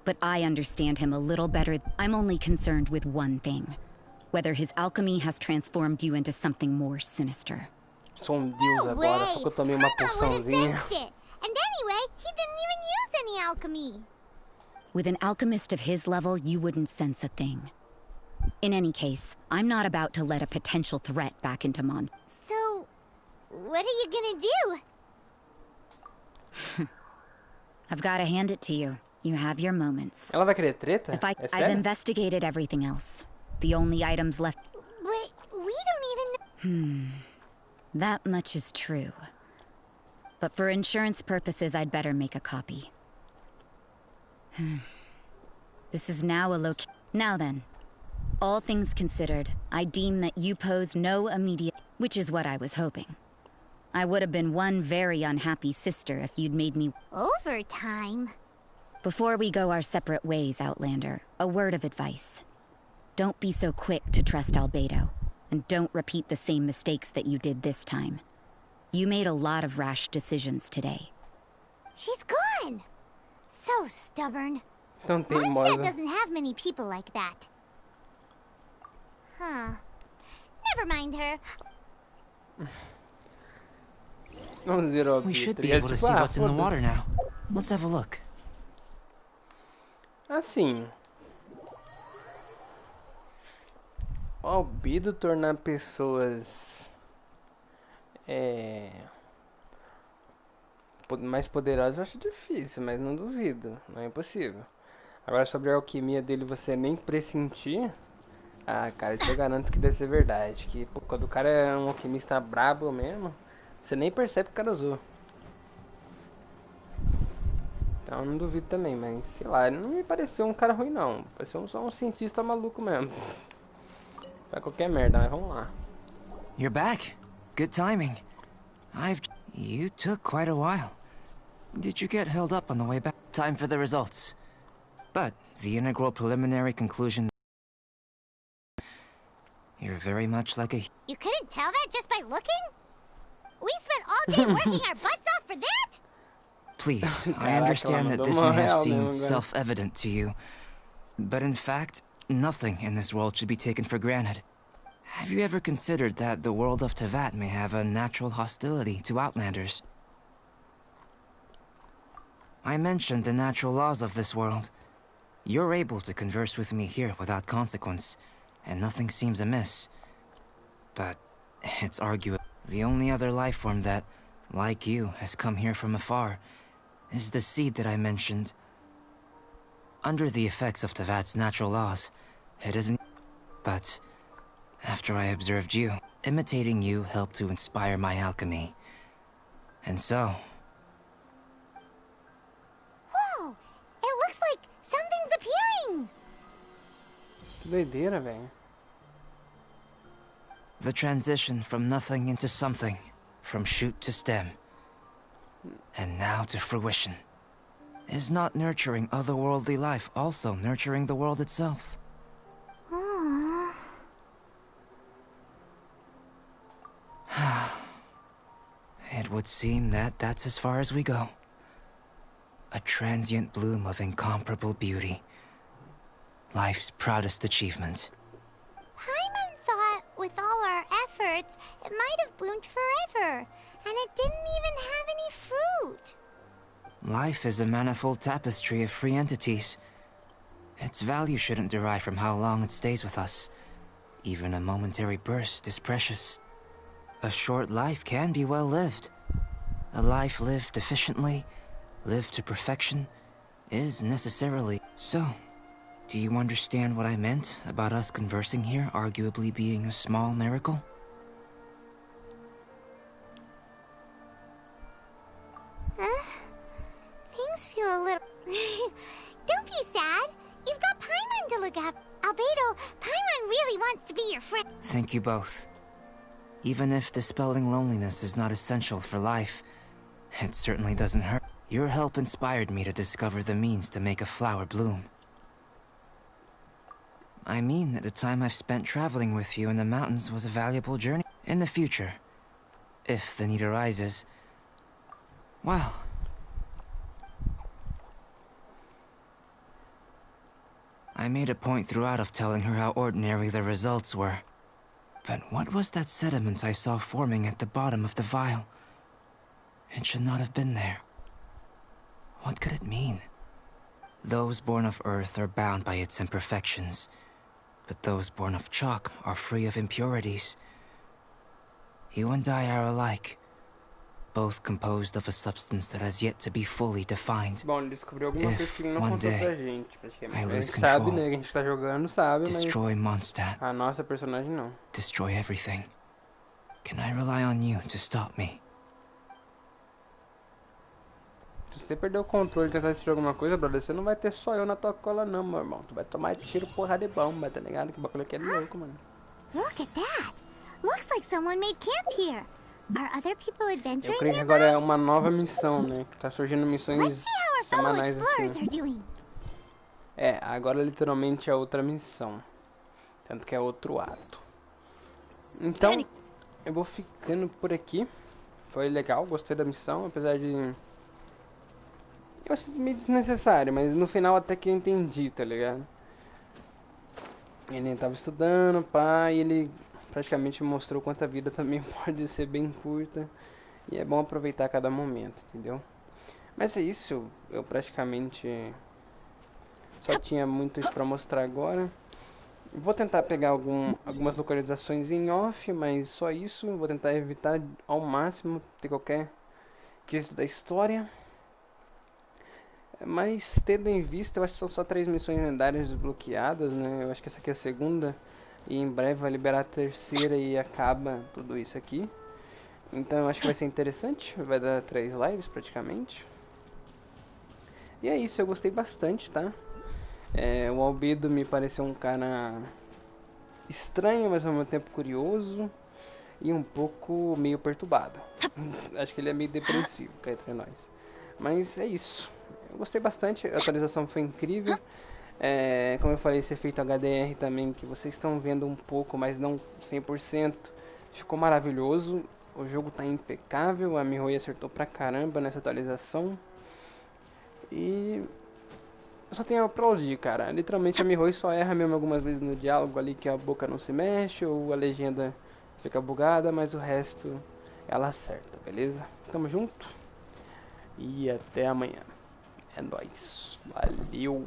But I understand him a little better. I'm only concerned with one thing. Whether his alchemy has transformed you into something more sinister. Sou deus agora, só que eu tomei uma poçãozinha. And anyway, he didn't even use any alchemy. With an alchemist of his level, you wouldn't sense a thing. In any case, I'm not about to let a potential threat back into Mon. So, what are you gonna do? I've gotta hand it to you. You have your moments. Ela vai querer treta? É I've sério? investigated everything else. The only items left... But we don't even... That much is true. But for insurance purposes, I'd better make a copy. This is now a Now then, all things considered, I deem that you pose no immediate... Which is what I was hoping. I would have been one very unhappy sister if you'd made me... Overtime? Before we go our separate ways, Outlander, a word of advice. Don't be so quick to trust Albedo, and don't repeat the same mistakes that you did this time. You made a lot of rash decisions today. She's gone! So stubborn. Tão Mindset teimosa. doesn't have many people like that. Huh. Never mind her. Vamos ver o We should be Ele, able to tipo, see ah, what's in the water foda-se. now. Let's have a look. Assim. O albedo tornar pessoas mais poderosas eu acho difícil, mas não duvido, não é impossível. Agora sobre a alquimia dele você nem pressentir, ah cara, isso eu garanto que deve ser verdade, que pô, quando o cara é um alquimista brabo mesmo, você nem percebe que o cara usou. Então eu não duvido também, mas sei lá, ele não me pareceu um cara ruim não. Pareceu só um cientista maluco mesmo. Faz qualquer merda, mas vamos lá. You're back. Good timing. You took quite a while. Did you get held up on the way back? Time for the results. But the integral preliminary conclusion... You're very much like a... You couldn't tell that just by looking? We spent all day working our butts off for that? Please, I understand that this may have seemed self-evident to you, but in fact, nothing in this world should be taken for granted. Have you ever considered that the world of Tevat may have a natural hostility to Outlanders? I mentioned the natural laws of this world. You're able to converse with me here without consequence, and nothing seems amiss. But it's arguable. The only other life form that, like you, has come here from afar is the seed that I mentioned. Under the effects of Tevat's natural laws, it isn't... But after I observed you, imitating you helped to inspire my alchemy. And so... Whoa! It looks like something's appearing! Que doideira, velho. The transition from nothing into something, from shoot to stem, and now to fruition. Is not nurturing otherworldly life also nurturing the world itself? Aww. It would seem that that's as far as we go. A transient bloom of incomparable beauty. Life's proudest achievement. Paimon thought, with all our efforts, it might have bloomed forever, and it didn't even have any fruit. Life is a manifold tapestry of free entities. Its value shouldn't derive from how long it stays with us. Even a momentary burst is precious. A short life can be well lived. A life lived efficiently, lived to perfection, is necessarily so. Do you understand what I meant about us conversing here arguably being a small miracle? Things feel a little... Don't be sad. You've got Paimon to look at. Albedo, Paimon really wants to be your friend. Thank you both. Even if dispelling loneliness is not essential for life, it certainly doesn't hurt. Your help inspired me to discover the means to make a flower bloom. I mean that the time I've spent traveling with you in the mountains was a valuable journey. In the future, if the need arises, well... I made a point throughout of telling her how ordinary the results were. But what was that sediment I saw forming at the bottom of the vial? It should not have been there. What could it mean? Those born of earth are bound by its imperfections, but those born of chalk are free of impurities. You and I are alike, both composed of a substance that has yet to be fully defined. Bom, ele descobriu alguma coisa que ele não One contou day pra gente, praticamente. I A lose gente sabe, control, né? Que a gente tá jogando, sabe, mas destroy Mondstadt, a nossa personagem não. destroy everything. Can I rely on you to stop me? Se você perder o controle e tentar assistir alguma coisa, brother, você não vai ter só eu na tua cola não, meu irmão. Tu vai tomar tiro, porra de bomba, tá ligado? Que bagulho aqui é louco, mano. Look at that. Looks like someone made camp here. Are other people adventuring Eu creio que nearby? agora é uma nova missão, né? Que tá surgindo Let's missões see how our fellow semanais explorers assim. are doing. É, agora literalmente é outra missão. Tanto que é outro ato. Então, eu vou ficando por aqui. Foi legal, gostei da missão, apesar de... Eu achei meio desnecessário, mas no final até que eu entendi, tá ligado? Ele tava estudando, pá, e ele praticamente mostrou quanto a vida também pode ser bem curta. E é bom aproveitar cada momento, entendeu? Mas é isso, eu praticamente só tinha muito isso pra mostrar agora. Vou tentar pegar algumas localizações em off, mas só isso. Vou tentar evitar ao máximo ter qualquer quesito da história. Mas tendo em vista, eu acho que são só 3 missões lendárias desbloqueadas, né? Eu acho que essa aqui é a segunda. E em breve vai liberar a terceira e acaba tudo isso aqui. Então eu acho que vai ser interessante. Vai dar 3 lives praticamente. E é isso, eu gostei bastante, tá? O Albedo me pareceu um cara estranho, mas ao mesmo tempo curioso e um pouco meio perturbado. Acho que ele é meio depressivo, cá entre nós. Mas é isso. Eu gostei bastante, a atualização foi incrível. Como eu falei, esse efeito HDR também, que vocês estão vendo um pouco, mas não 100%, ficou maravilhoso. O jogo tá impecável, a Mihoyo acertou pra caramba nessa atualização. E eu só tenho a aplaudir, cara. Literalmente a Mihoyo só erra mesmo algumas vezes no diálogo ali, que a boca não se mexe ou a legenda fica bugada, mas o resto ela acerta, beleza? Tamo junto e até amanhã. É nóis. Valeu!